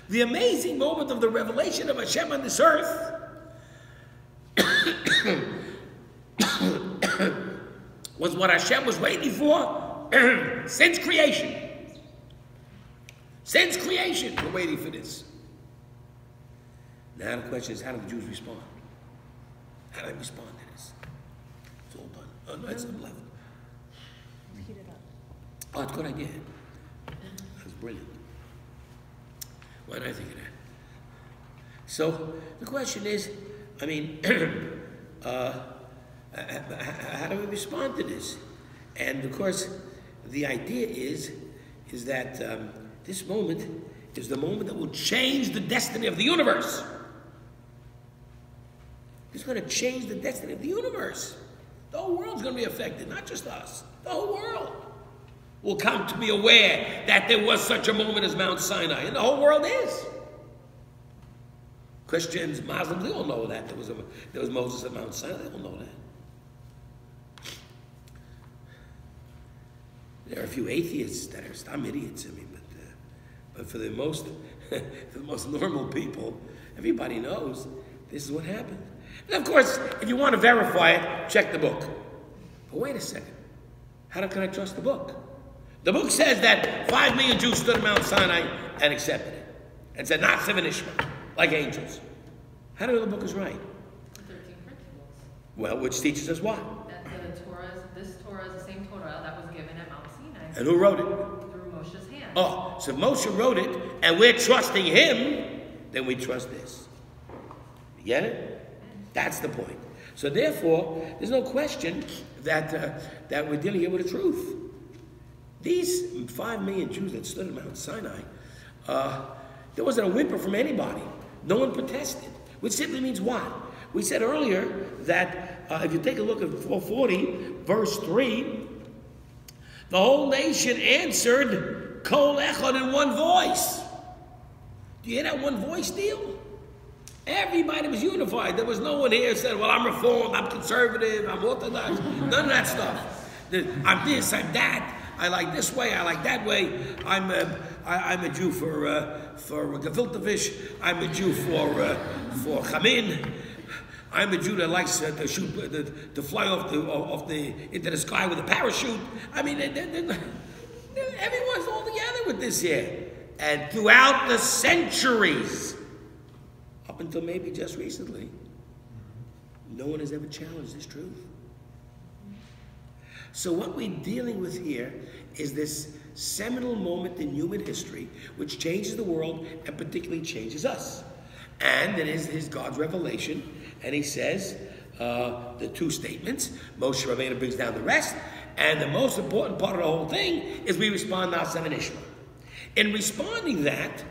A: The amazing moment of the revelation of Hashem on this earth was what Hashem was waiting for since creation. Since creation, we're waiting for this. Now the question is, how do the Jews respond? How do they respond to this? It's all done. Oh, no, it's something left.
C: Heat it up.
A: Oh, it's a good idea. That's brilliant. Why didn't I think of that? So the question is, I mean, how do we respond to this? And of course, the idea is that this moment is the moment that will change the destiny of the universe. It's going to change the destiny of the universe. The whole world's going to be affected, not just us. The whole world will come to be aware that there was such a moment as Mount Sinai, and the whole world is. Christians, Muslims, they all know that there was Moses at Mount Sinai. They all know that. There are a few atheists that are some idiots. I mean, but for the most normal people, everybody knows this is what happened. And of course, if you want to verify it, check the book. But wait a second. How can I trust the book? The book says that 5 million Jews stood at Mount Sinai and accepted it. And said, not Sivanishma, like angels. How do you know the book is right?
B: The 13 principles.
A: Well, which teaches us what?
B: That this Torah is the same Torah that was given at Mount Sinai.
A: And who wrote it?
B: Through Moshe's hand.
A: Oh, so Moshe wrote it, and we're trusting him, then we trust this. You get it? That's the point. So therefore, there's no question that we're dealing here with the truth. These 5 million Jews that stood at Mount Sinai, there wasn't a whimper from anybody. No one protested, which simply means what? We said earlier that if you take a look at 440, verse 3, the whole nation answered Kol Echad in one voice. Do you hear that one voice deal? Everybody was unified. There was no one here who said, well, I'm Reformed, I'm conservative, I'm Orthodox. None of that stuff. I'm this, I'm that. I like this way, I like that way. I'm a Jew for gefilte fish. I'm a Jew for chamin. I'm a Jew that likes to shoot, to fly into the sky with a parachute. I mean, everyone's all together with this here. And throughout the centuries, up until maybe just recently, no one has ever challenged this truth. So what we're dealing with here is this seminal moment in human history which changes the world and particularly changes us. And it is God's revelation. And he says the two statements. Moshe Rabbeinu brings down the rest. And the most important part of the whole thing is we respond Na'aseh v'nishma. In responding that,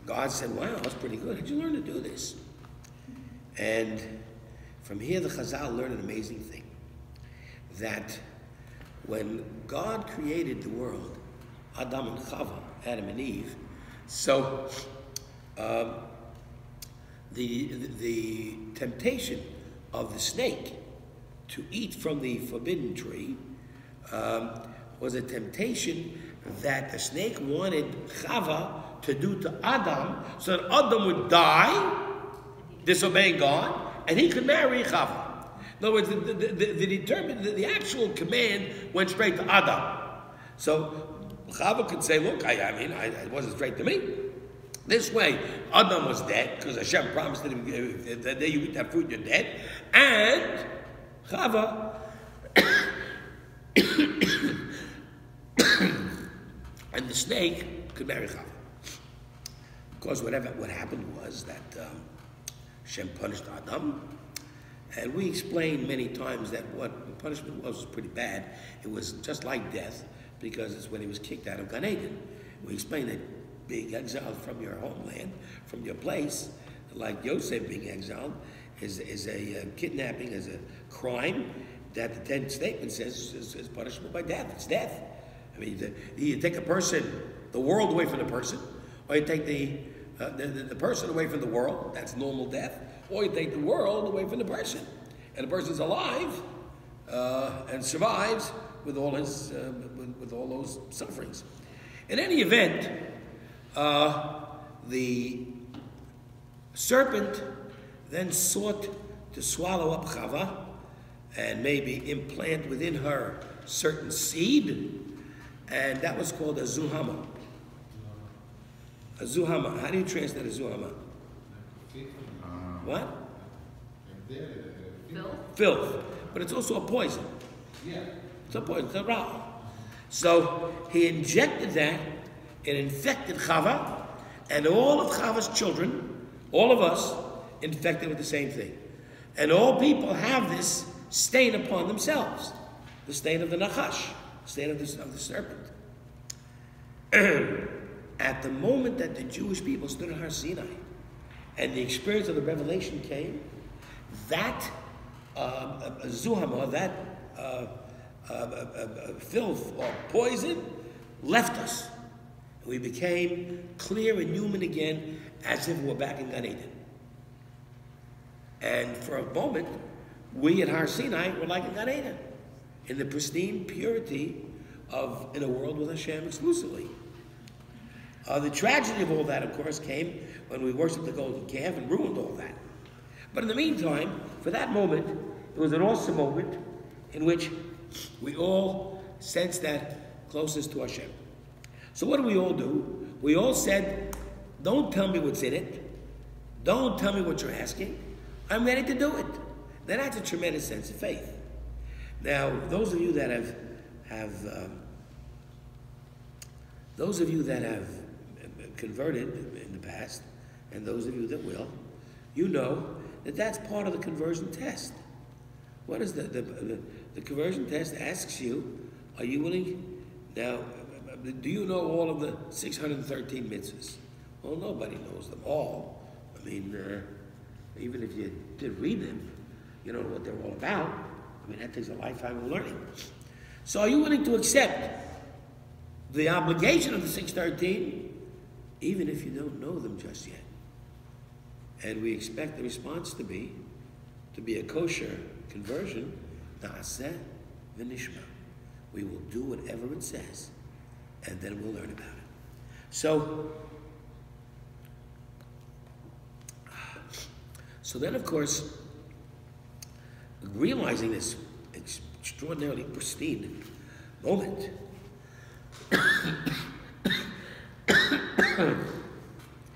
A: God said, wow, that's pretty good. How'd you learn to do this? And from here, the Chazal learned an amazing thing. That when God created the world, Adam and Chava, Adam and Eve, so the temptation of the snake to eat from the forbidden tree was a temptation that the snake wanted Chava to do to Adam, so that Adam would die, disobeying God, and he could marry Chava. In other words, the actual command went straight to Adam. So Chava could say, look, it wasn't straight to me. This way, Adam was dead, because Hashem promised him, the day you eat that fruit, you're dead. And Chava, and the snake could marry Chava. Of course, what happened was that Hashem punished Adam. And we explained many times that what the punishment was pretty bad. It was just like death, because it's when he was kicked out of Gan Eden. We explained that being exiled from your homeland, from your place, like Yosef being exiled, is a kidnapping, is a crime that the 10th statement says is punishable by death. It's death. I mean, you take a person, the world away from the person, or you take the person away from the world, that's normal death, or you take the world away from the person, and the person's alive and survives with all his with all those sufferings. In any event, the serpent then sought to swallow up Chava and maybe implant within her certain seed, and that was called a zuhama. A zuhama. How do you translate a zuhama? What? Filth. But it's also a poison.
E: Yeah.
A: It's a poison. It's a ra. So he injected that. It infected Chava, and all of Chava's children, all of us, infected with the same thing. And all people have this stain upon themselves, the stain of the Nachash, the stain of the serpent. At the moment that the Jewish people stood at Har Sinai, and the experience of the revelation came, that zuhama, that filth or poison, left us. We became clear and human again, as if we were back in Gan Eden. And for a moment, we at Har Sinai were like in Gan Eden, in the pristine purity of in a world with Hashem exclusively. The tragedy of all that, of course, came when we worshipped the golden calf and ruined all that. But in the meantime, for that moment, it was an awesome moment in which we all sensed that closeness to Hashem. So what do we all do? We all said, don't tell me what's in it. Don't tell me what you're asking. I'm ready to do it. Now that's a tremendous sense of faith. Now, those of you that have converted in the past, and those of you that will, you know that that's part of the conversion test. What is the conversion test asks you, are you willing? Now, do you know all of the 613 mitzvahs? Well, nobody knows them all. I mean, even if you did read them, you don't know what they're all about. I mean, that takes a lifetime of learning. So are you willing to accept the obligation of the 613, even if you don't know them just yet? And we expect the response to be a kosher conversion, na'aseh v'nishma. We will do whatever it says, and then we'll learn about it. So then, of course, realizing this extraordinarily pristine moment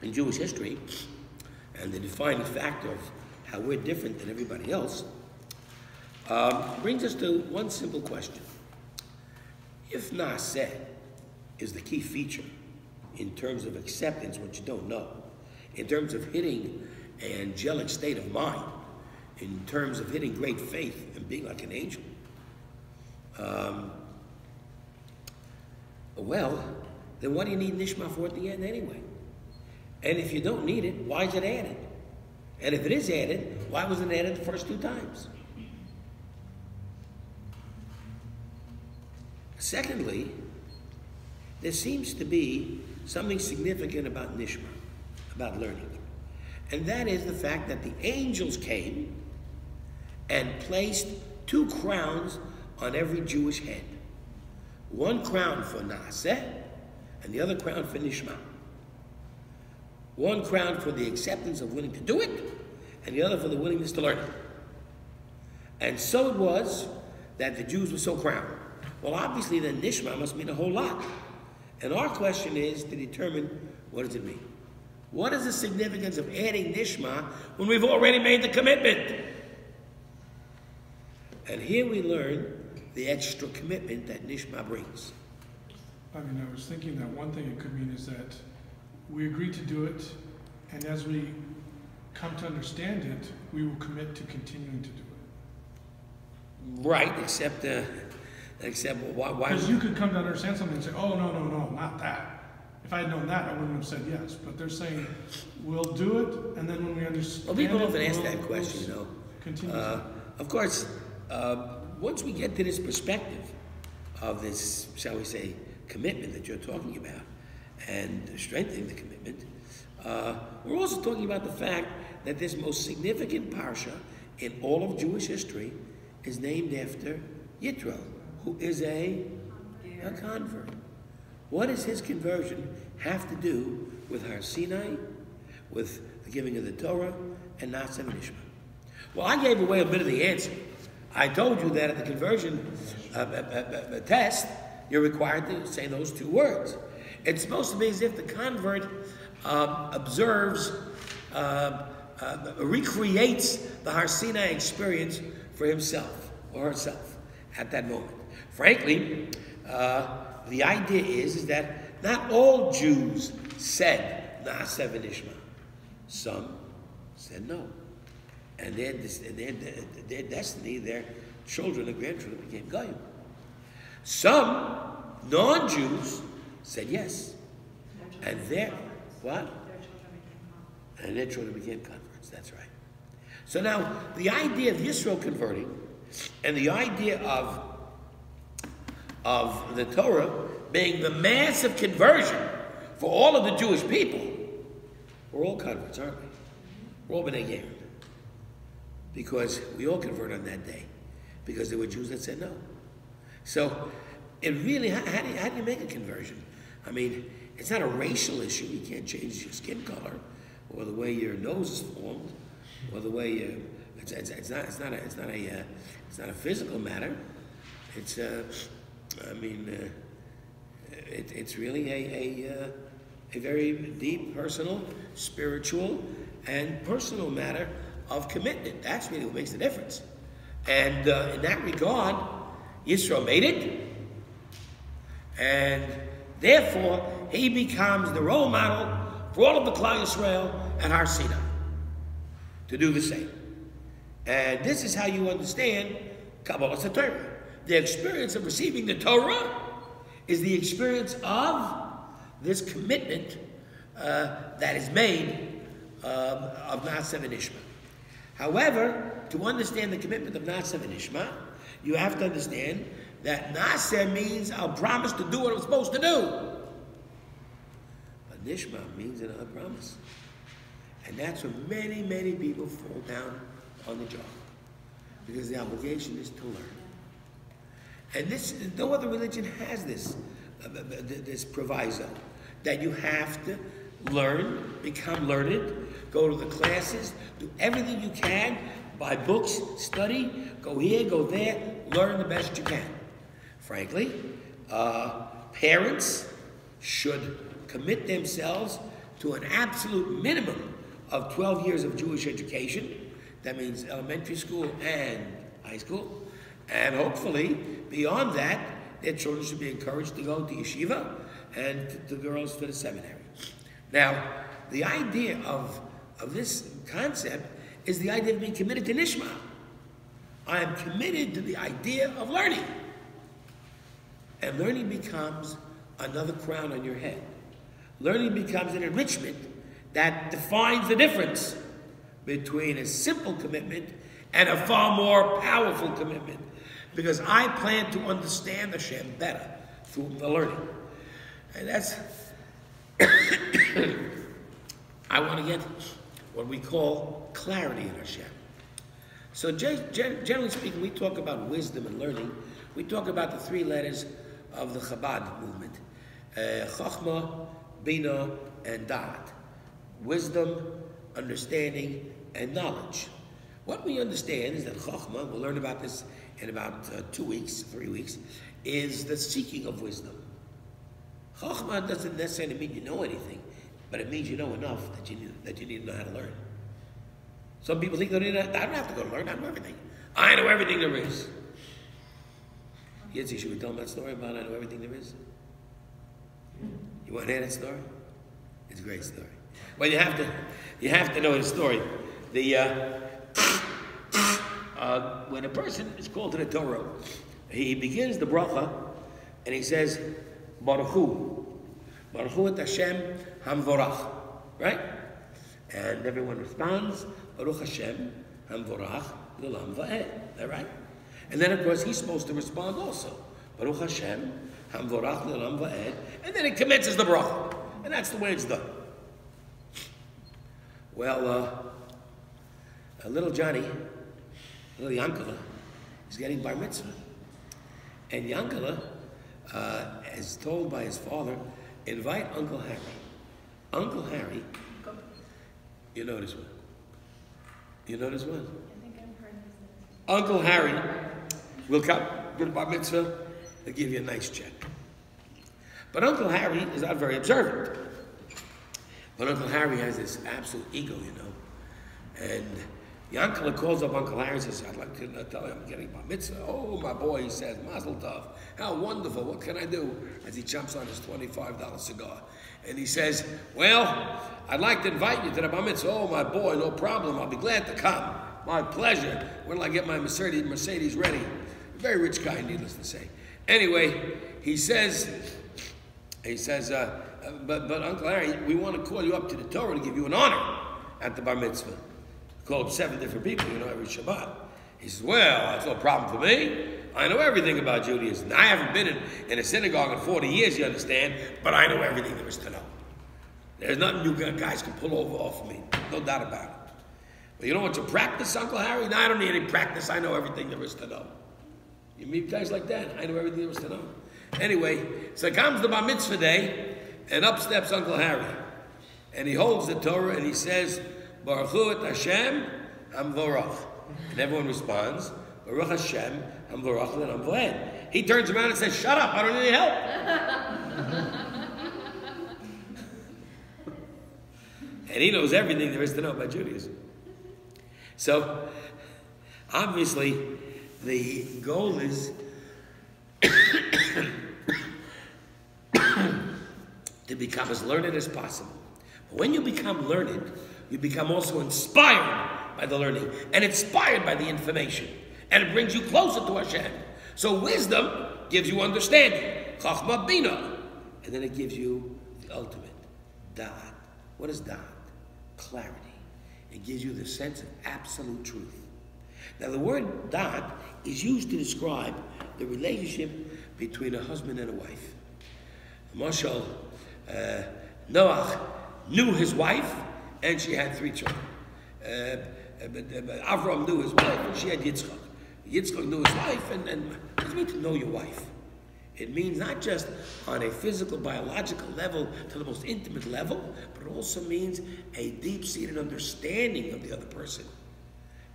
A: in Jewish history, and the defining factor of how we're different than everybody else, brings us to one simple question. If Naaseh is the key feature in terms of acceptance, what you don't know, in terms of hitting an angelic state of mind, in terms of hitting great faith and being like an angel, well, then what do you need Nishma for at the end anyway? And if you don't need it, why is it added? And if it is added, why wasn't it added the first two times? Secondly, there seems to be something significant about Nishma, about learning. And that is the fact that the angels came and placed 2 crowns on every Jewish head. One crown for Naaseh, and the other crown for Nishma. One crown for the acceptance of willing to do it, and the other for the willingness to learn it. And so it was that the Jews were so crowned. Well, obviously, then Nishma must mean a whole lot. And our question is to determine, what does it mean? What is the significance of adding Nishma when we've already made the commitment? And here we learn the extra commitment that Nishma brings.
G: I mean, I was thinking that one thing it could mean is that we agree to do it, and as we come to understand it, we will commit to continuing to do it.
A: Right, except why?
G: Because you could come to understand something and say, oh, no, not that. If I had known that, I wouldn't have said yes. But they're saying, we'll do it, and then when we understand
A: Well, people
G: it,
A: often ask that question, you know.
G: Continue.
A: Of course, once we get to this perspective of this, shall we say, commitment that you're talking about, and strengthening the commitment, we're also talking about the fact that this most significant parsha in all of Jewish history is named after Yitro, who is a convert. What does his conversion have to do with Har Sinai, with the giving of the Torah, and Naaseh and Nishma? Well, I gave away a bit of the answer. I told you that at the conversion test, you're required to say those 2 words. It's supposed to be as if the convert observes, recreates the Har Sinai experience for himself or herself at that moment. Frankly, the idea is that not all Jews said Naaseh v'Nishma. Some said no. And their destiny, their children and grandchildren became Goyim. Some non-Jews said yes. And their children became converts. That's right. So now, the idea of Yisro converting and the idea of the Torah being the massive conversion for all of the Jewish people, we're all converts, aren't we? We're all B'nai Gerim. Because we all convert on that day. Because there were Jews that said no. So, it really, how do you make a conversion? I mean, it's not a racial issue. You can't change your skin color, or the way your nose is formed, or the way you. It's not a physical matter. It's it's really a very deep, personal, spiritual, and personal matter of commitment. That's really what makes the difference. And in that regard, Yisro made it, and therefore he becomes the role model for all of the Klal Yisrael at Har Sinai to do the same. And this is how you understand Kabbalah Torah. The experience of receiving the Torah is the experience of this commitment that is made of Naaseh and Nishma. However, to understand the commitment of Naaseh and Nishma, you have to understand that Naaseh means I'll promise to do what I'm supposed to do. But Nishma means another promise. And that's where many, many people fall down on the job. Because the obligation is to learn. And no other religion has this proviso, that you have to learn, become learned, go to the classes, do everything you can, buy books, study, go here, go there, learn the best you can. Frankly, parents should commit themselves to an absolute minimum of 12 years of Jewish education. That means elementary school and high school. And hopefully, beyond that, their children should be encouraged to go to yeshiva and the girls to the seminary. Now, the idea of this concept is the idea of being committed to Nishma. I am committed to the idea of learning. And learning becomes another crown on your head. Learning becomes an enrichment that defines the difference between a simple commitment and a far more powerful commitment, because I plan to understand Hashem better through the learning. And that's, I want to get what we call clarity in Hashem. So generally speaking, we talk about wisdom and learning. We talk about the 3 letters of the Chabad movement. Chochmah, Bina, and Da'at. Wisdom, understanding, and knowledge. What we understand is that Chochmah, we'll learn about this in about 2 weeks, 3 weeks, is the seeking of wisdom. Chochmah doesn't necessarily mean you know anything, but it means you know enough that you need to know how to learn. Some people think I don't have to go to learn, I know everything. I know everything there is. Yitzi, should we tell them that story about I know everything there is? You want to hear that story? It's a great story. Well, you have to know the story. When a person is called to the Torah, he begins the bracha and he says, Baruch Hu et Hashem Hamvorach, right? And everyone responds, Baruch Hashem Hamvorach L'olam Va'ed, right? And then of course he's supposed to respond also, Baruch Hashem Hamvorach L'olam Va'ed, and then it commences the bracha, and that's the way it's done. Well, little Johnny, little Yankala, is getting bar mitzvah. And Yankala is told by his father, invite Uncle Harry. Uncle Harry, you know this one. You know this one?
B: I think I've heard this.
A: Uncle Harry will come, get a bar mitzvah, they'll give you a nice check. But Uncle Harry is not very observant. But Uncle Harry has this absolute ego, you know. And Yankala calls up Uncle Harry and says, I'd like to tell you I'm getting bar mitzvah. Oh, my boy, he says, Mazel Tov. How wonderful, what can I do? As he jumps on his $25 cigar. And he says, well, I'd like to invite you to the bar mitzvah. Oh, my boy, no problem, I'll be glad to come. My pleasure. When will I get my Mercedes ready? A very rich guy, needless to say. Anyway, he says, but Uncle Harry, we want to call you up to the Torah to give you an honor at the bar mitzvah. Call up 7 different people, you know, every Shabbat. He says, well, that's no problem for me. I know everything about Judaism. I haven't been in a synagogue in 40 years, you understand, but I know everything there is to know. There's nothing you guys can pull over off of me. No doubt about it. But you don't want to practice, Uncle Harry? No, I don't need any practice. I know everything there is to know. You meet guys like that? I know everything there is to know. Anyway, so comes the bar mitzvah day, and up steps Uncle Harry. And he holds the Torah and he says, Baruch Hu et Hashem Hamvorach. And everyone responds, Baruch Hashem Hamvorach L'olam Va'ed. He turns around and says, shut up, I don't need any help. And he knows everything there is to know about Judaism. So, obviously, the goal is to become as learned as possible. But when you become learned, you become also inspired by the learning and inspired by the information. And it brings you closer to Hashem. So wisdom gives you understanding. Chachma Bina. And then it gives you the ultimate. Da'at. What is Da'at? Clarity. It gives you the sense of absolute truth. Now the word Da'at is used to describe the relationship between a husband and a wife. Mashal, Noach knew his wife, and she had 3 children. Avram knew his wife, and she had Yitzchak. Yitzchak knew his wife, and what does it mean to know your wife? It means not just on a physical, biological level, to the most intimate level, but it also means a deep-seated understanding of the other person.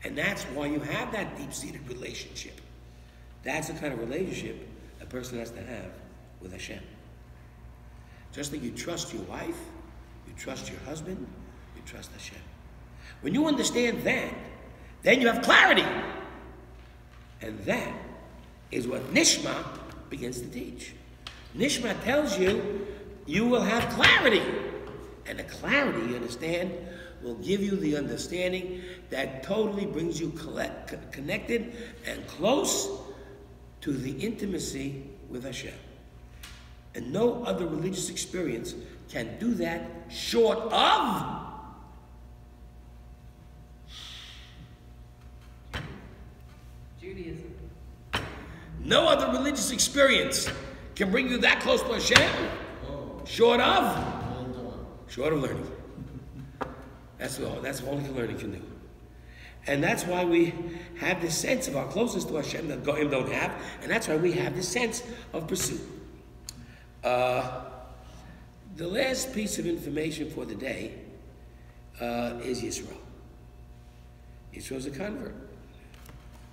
A: And that's why you have that deep-seated relationship. That's the kind of relationship a person has to have with Hashem. Just like you trust your wife, you trust your husband, you trust Hashem. When you understand that, then you have clarity. And that is what Nishma begins to teach. Nishma tells you, you will have clarity. And the clarity, you understand, will give you the understanding that totally brings you connected and close to the intimacy with Hashem. And no other religious experience can do that short of
B: Judaism.
A: No other religious experience can bring you that close to Hashem, short of learning. That's all learning can do. And that's why we have this sense of our closeness to Hashem that Goyim don't have, and that's why we have this sense of pursuit. The last piece of information for the day is Yisro. Yisro's a convert.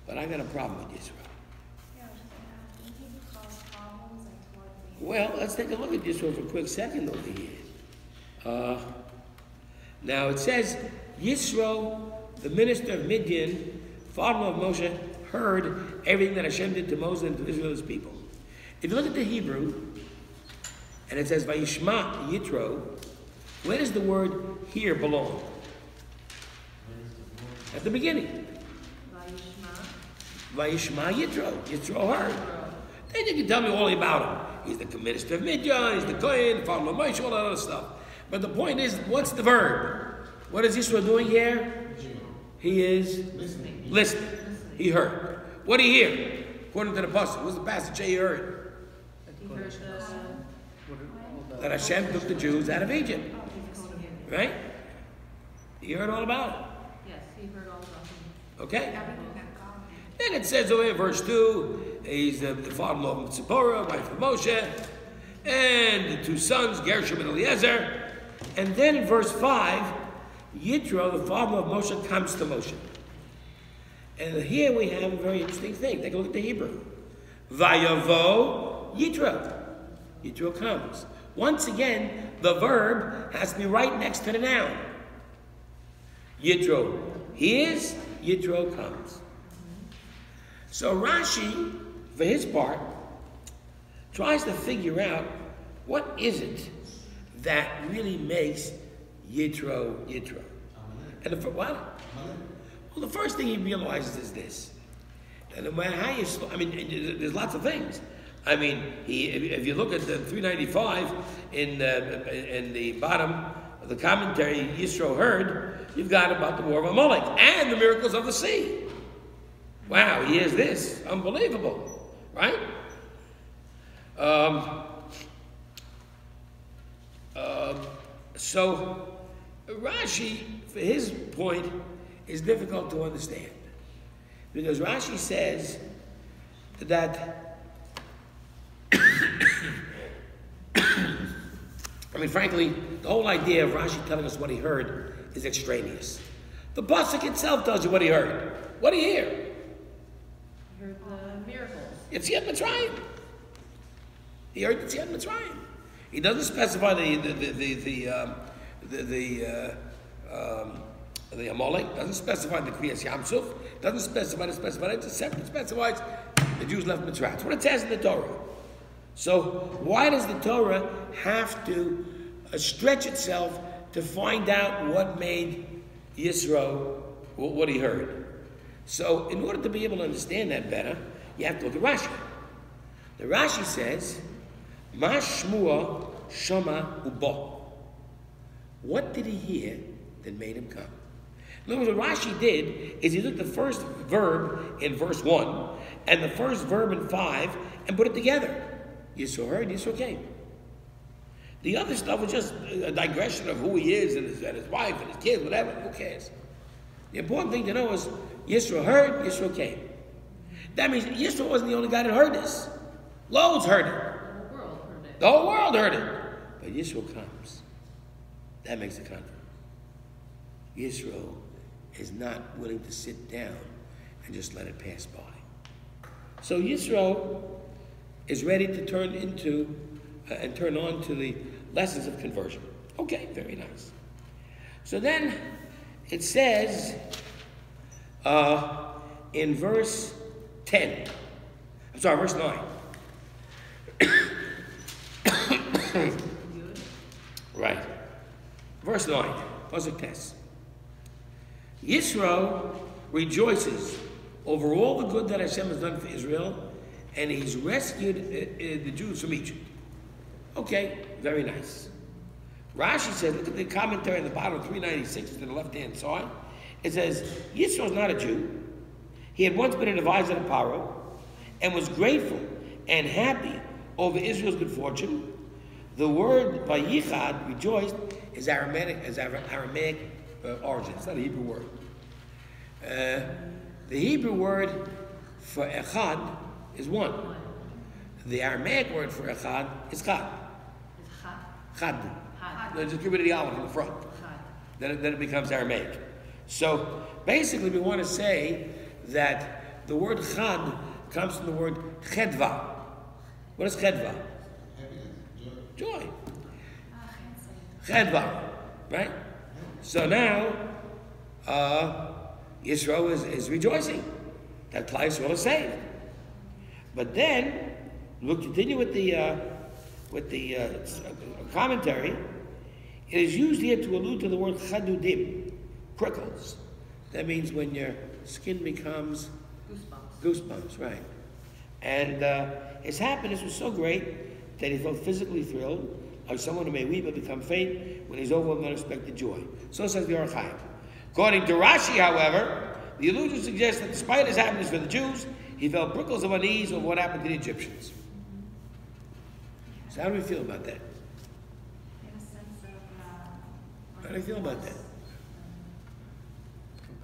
A: But I got a problem with Yisro.
H: Yeah, I was just gonna ask, didn't he cause problems like towards the
A: Well, let's take a look at Yisro for a quick second over here. Now it says, Yisro, the minister of Midian, father of Moshe, heard everything that Hashem did to Moses and to Israel's people. If you look at the Hebrew, and it says, Vayishma Yitro, where does the word here belong? At the beginning. Vayishma Yitro. Yitro heard. Then you can tell me all about him. He's the minister of Midian, he's the Kohen, the father of Moshe, all that other stuff. But the point is, what's the verb? What is Yisro doing here? He is listening. He heard. What did he hear? According to the Pasuk, what's the passage he heard?
B: He heard
A: That Hashem took the Jews out of Egypt. Right? He heard all about it.
B: Yes, he heard all about him.
A: Okay?
H: everything that God did.
A: Then it says over in verse 2, he's the father-in-law of Zipporah, wife of Moshe, and the two sons, Gershom and Eliezer. And then in verse 5, Yitro, the father of Moshe, comes to Moshe. And here we have a very interesting thing. Take a look at the Hebrew. Vayavo Yitro. Yitro comes. Once again, the verb has to be right next to the noun. Yitro hears, Yitro comes. So Rashi, for his part, tries to figure out what is it that really makes Yitro Yitro. And what? Well, the first thing he realizes is this. And no matter how you, there's lots of things. I mean, if you look at the 395 in the bottom of the commentary, Yisro heard, you've got about the war of Amalek and the miracles of the sea. Wow, he hears this. Unbelievable, right? So Rashi, for his point, is difficult to understand. Because Rashi says that, frankly, the whole idea of Rashi telling us what he heard is extraneous. The Pasuk itself tells you what he heard. What did he hear?
B: He heard the miracles.
A: It's Yet Mitzrayim. He heard it's Yet Mitzrayim. He doesn't specify the Amalek, doesn't specify the Kriyas Yamsuf, doesn't specify it, it specifies the Jews left Mitzrayim. That's what it says in the Torah. So why does the Torah have to stretch itself to find out what made Yisro what he heard? So in order to be able to understand that better, you have to look at Rashi. The Rashi says, Ma Shmua Shama Ubo. What did he hear that made him come? In other words, what Rashi did is he took the first verb in verse 1 and the first verb in 5 and put it together. Yisro heard, Yisro came. The other stuff was just a digression of who he is and his wife and his kids, whatever. Who cares? The important thing to know is Yisro heard, Yisro came. That means Yisro wasn't the only guy that heard this. Loads heard it.
B: The whole world heard it.
A: The whole world heard it. But Yisro comes. That makes a convert. Yisro is not willing to sit down and just let it pass by. So Yisro is ready to turn into and turn on to the lessons of conversion. Okay, very nice. So then it says in verse 9. Right. Verse 9. Pasuk Tes. Yisro rejoices over all the good that Hashem has done for Israel, and he's rescued the Jews from Egypt. Okay, very nice. Rashi says, look at the commentary on the bottom of 396 to the left-hand side. It says, Yisro's not a Jew. He had once been an advisor to Paro and was grateful and happy over Israel's good fortune. The word vayichad, rejoiced, is Aramaic origin. It's not a Hebrew word. The Hebrew word for echad is one. The Aramaic word for echad is chad. Chad. No, just get rid of the olive in the front. Then it becomes Aramaic. So basically we want to say that the word chad comes from the word chedva. What is chedva?
E: Happiness,
A: Joy. Chedva. Right? So now Yisro is rejoicing that Klal Yisrael is saved. But then we'll continue with the commentary. It is used here to allude to the word chadudim, prickles. That means when your skin becomes goosebumps, right? And his happiness was so great that he felt physically thrilled, like someone who may weep and become faint when he's overwhelmed with unexpected joy. So says the Or Chaim. According to Rashi, however, the allusion suggests that despite his happiness for the Jews, he felt prickles of unease over what happened to the Egyptians. So how do we feel about that?
H: In a sense of,
A: How do you feel about that?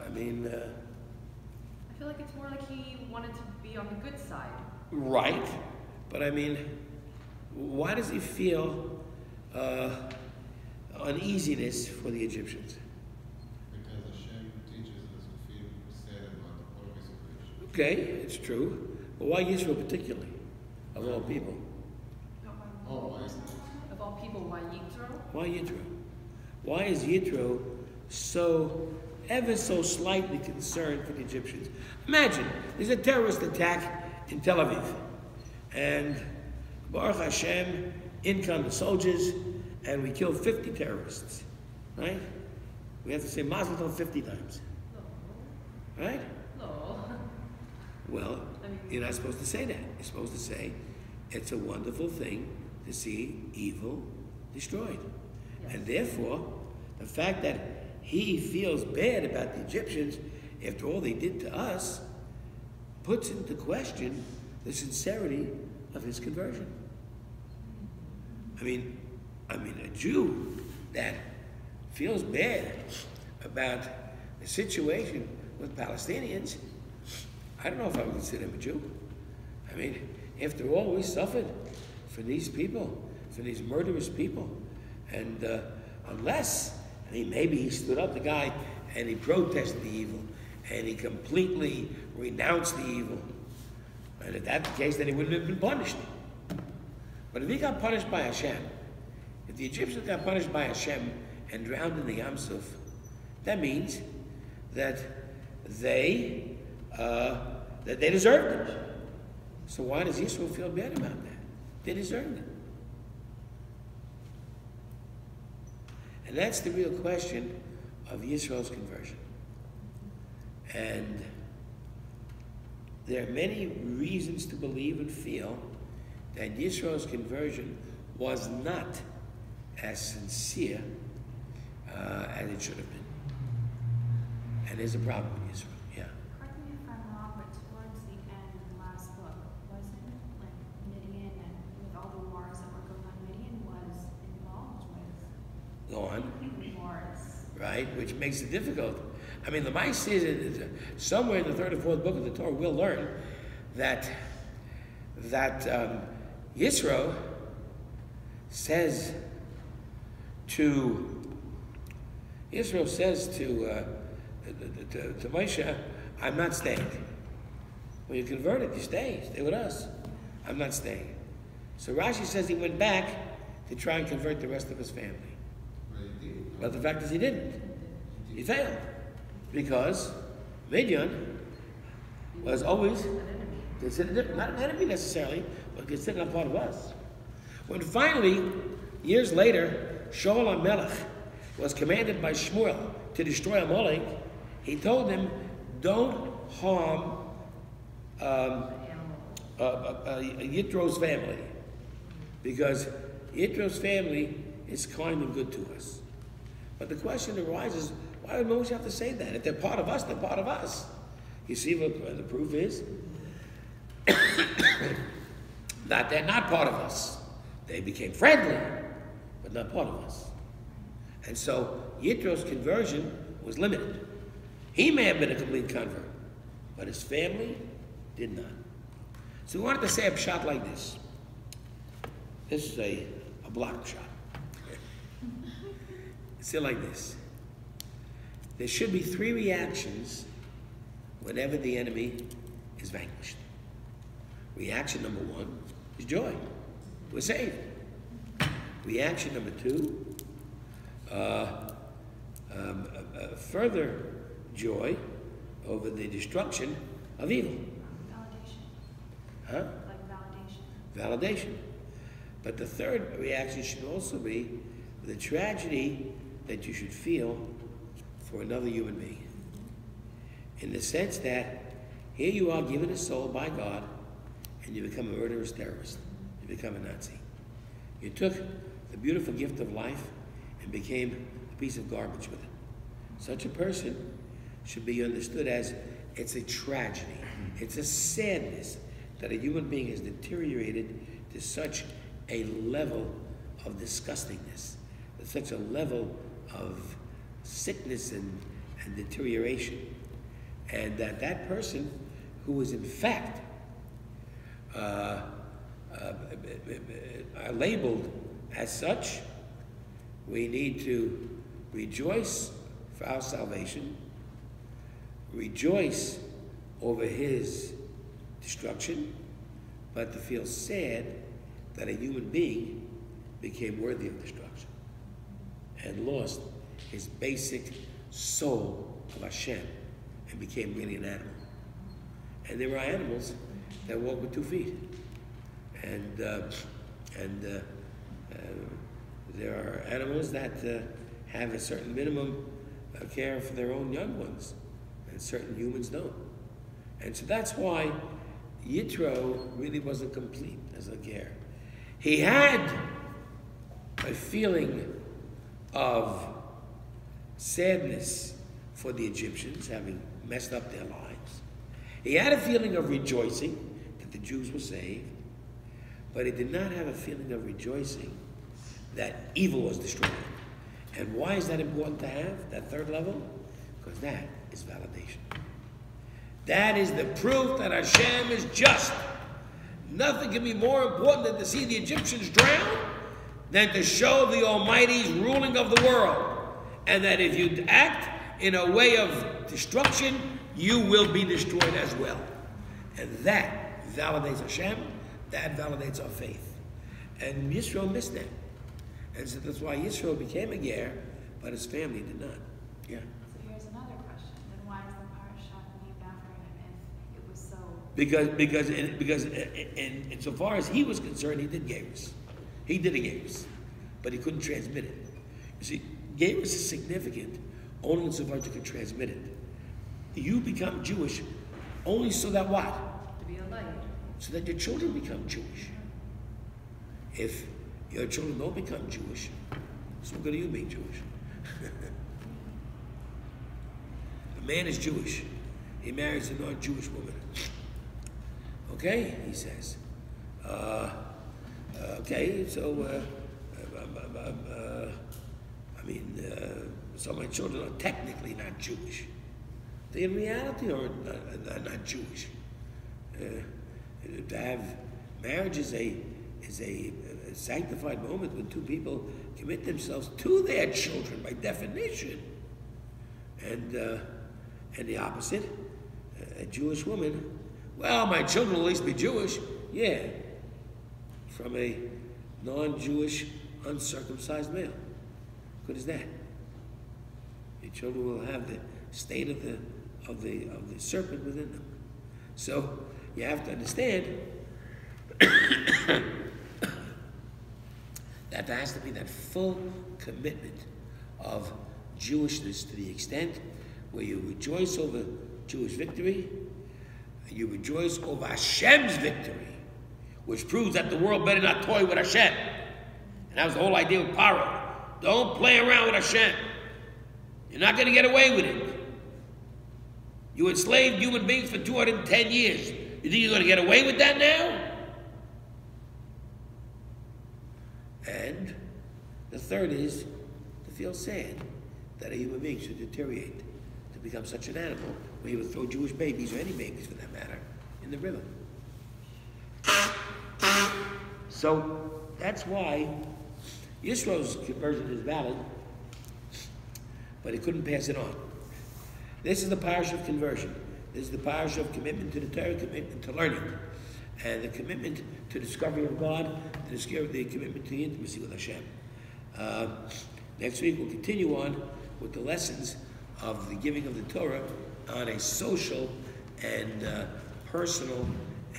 A: I mean,
B: I feel like it's more like he wanted to be on the good side.
A: right, but I mean, why does he feel uneasiness for the Egyptians?
E: because Hashem teaches us to feel sad about all of his creation.
A: Okay, it's true, but why Yisro particularly, of all people?
E: Oh, why is
B: Of all people, why Yitro?
A: Why Yitro? Why is Yitro so, ever so slightly concerned for the Egyptians? Imagine, there's a terrorist attack in Tel Aviv, and Baruch Hashem, in come the soldiers, and we kill 50 terrorists, right? We have to say Mazel Tov 50 times, right?
B: No.
A: Well, you're not supposed to say that. You're supposed to say, it's a wonderful thing to see evil destroyed.
B: Yes.
A: And therefore, the fact that he feels bad about the Egyptians, after all they did to us, puts into question the sincerity of his conversion. I mean, a Jew that feels bad about the situation with Palestinians, I don't know if I would consider him a Jew. I mean, after all, we suffered for these people, for these murderous people. And unless, maybe he stood up, the guy, and he protested the evil, and he completely renounced the evil. And if that's the case, then he wouldn't have been punished. But if he got punished by Hashem, if the Egyptians got punished by Hashem and drowned in the Yam Suf, that means that they deserved it. So why does Yisro feel bad about that? They deserved it. And that's the real question of Yisro's conversion. And there are many reasons to believe and feel that Yisro's conversion was not as sincere as it should have been. And there's a problem with Yisro, yeah.
H: Correct me if I'm wrong, but towards the end of the last book, wasn't it like Midian and with all the wars that were going on, Midian was involved with
A: Go on.
H: wars.
A: Right, which makes it difficult. I mean, the Mice is somewhere in the third or fourth book of the Torah we'll learn that Yisro says to Moshe, "I'm not staying." When you converted, you stay with us. I'm not staying. So Rashi says he went back to try and convert the rest of his family.
E: But he did.
A: But the fact is he didn't. He failed. Because Midian was always considered, not an enemy necessarily, but considered a part of us. When finally, years later, Shaul HaMelech was commanded by Shmuel to destroy Amalek, he told him, don't harm Yitro's family, because Yitro's family is kind and good to us. But the question arises, why would Moshe have to say that? If they're part of us, they're part of us. You see what the proof is? That they're not part of us. They became friendly, but not part of us. And so Yitro's conversion was limited. He may have been a complete convert, but his family did not. So we wanted to say a shot like this. This is a block shot. Still like this. There should be 3 reactions whenever the enemy is vanquished. Reaction number 1 is joy. We're saved. Reaction number 2, further joy over the destruction of evil.
H: Validation.
A: Huh?
H: Like validation.
A: Validation. But the third reaction should also be the tragedy that you should feel for another human being. In the sense that here you are given a soul by God and you become a murderous terrorist. You become a Nazi. You took the beautiful gift of life and became a piece of garbage with it. Such a person should be understood as it's a tragedy. It's a sadness that a human being has deteriorated to such a level of disgustingness, to such a level of sickness and deterioration. And that person who is in fact labeled as such, we need to rejoice for our salvation, rejoice over his destruction, but to feel sad that a human being became worthy of destruction and lost his basic soul of Hashem and became really an animal. And there are animals that walk with 2 feet. And there are animals that have a certain minimum care for their own young ones, and certain humans don't. And so that's why Yitro really wasn't complete as a ger. He had a feeling of sadness for the Egyptians, having messed up their lives. He had a feeling of rejoicing that the Jews were saved, but he did not have a feeling of rejoicing that evil was destroyed. And why is that important to have, that third level? Because that is validation. That is the proof that Hashem is just. Nothing can be more important than to see the Egyptians drown than to show the Almighty's ruling of the world. And that if you act in a way of destruction, you will be destroyed as well. And that validates Hashem, that validates our faith. And Yisro missed that. And so that's why Yisro became a ger, but his family did not. Yeah.
H: So here's another question. Then why is the Parsha named after him if it was so...
A: Because insofar as he was concerned, he did gerus. He did a gerus, but he couldn't transmit it. You see, gerus is significant only insofar as you can transmit it. You become Jewish only so that what?
B: To be a light.
A: So that your children become Jewish. If your children don't become Jewish, so what good are you being Jewish? A man is Jewish. He marries a non-Jewish woman. Okay, he says. Okay, so, so my children are technically not Jewish. They in reality are not Jewish. To have marriage is a sanctified moment when 2 people commit themselves to their children by definition. And the opposite, a Jewish woman, well, my children will at least be Jewish. Yeah, from a non-Jewish, uncircumcised male. What is that? Your children will have the state of the serpent within them. So you have to understand that there has to be that full commitment of Jewishness to the extent where you rejoice over Jewish victory, you rejoice over Hashem's victory, which proves that the world better not toy with Hashem. And that was the whole idea with Paro. Don't play around with Hashem. You're not going to get away with it. You enslaved human beings for 210 years. You think you're going to get away with that now? And the third is to feel sad that a human being should deteriorate to become such an animal where you would throw Jewish babies, or any babies for that matter, in the river. So that's why Yisro's conversion is valid, but he couldn't pass it on. This is the parsha of conversion. This is the parsha of commitment to the Torah, commitment to learning, and the commitment to discovery of God, the commitment to the intimacy with Hashem. Next week we'll continue on with the lessons of the giving of the Torah on a social and personal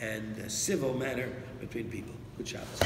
A: and civil manner between people. Good Shabbos.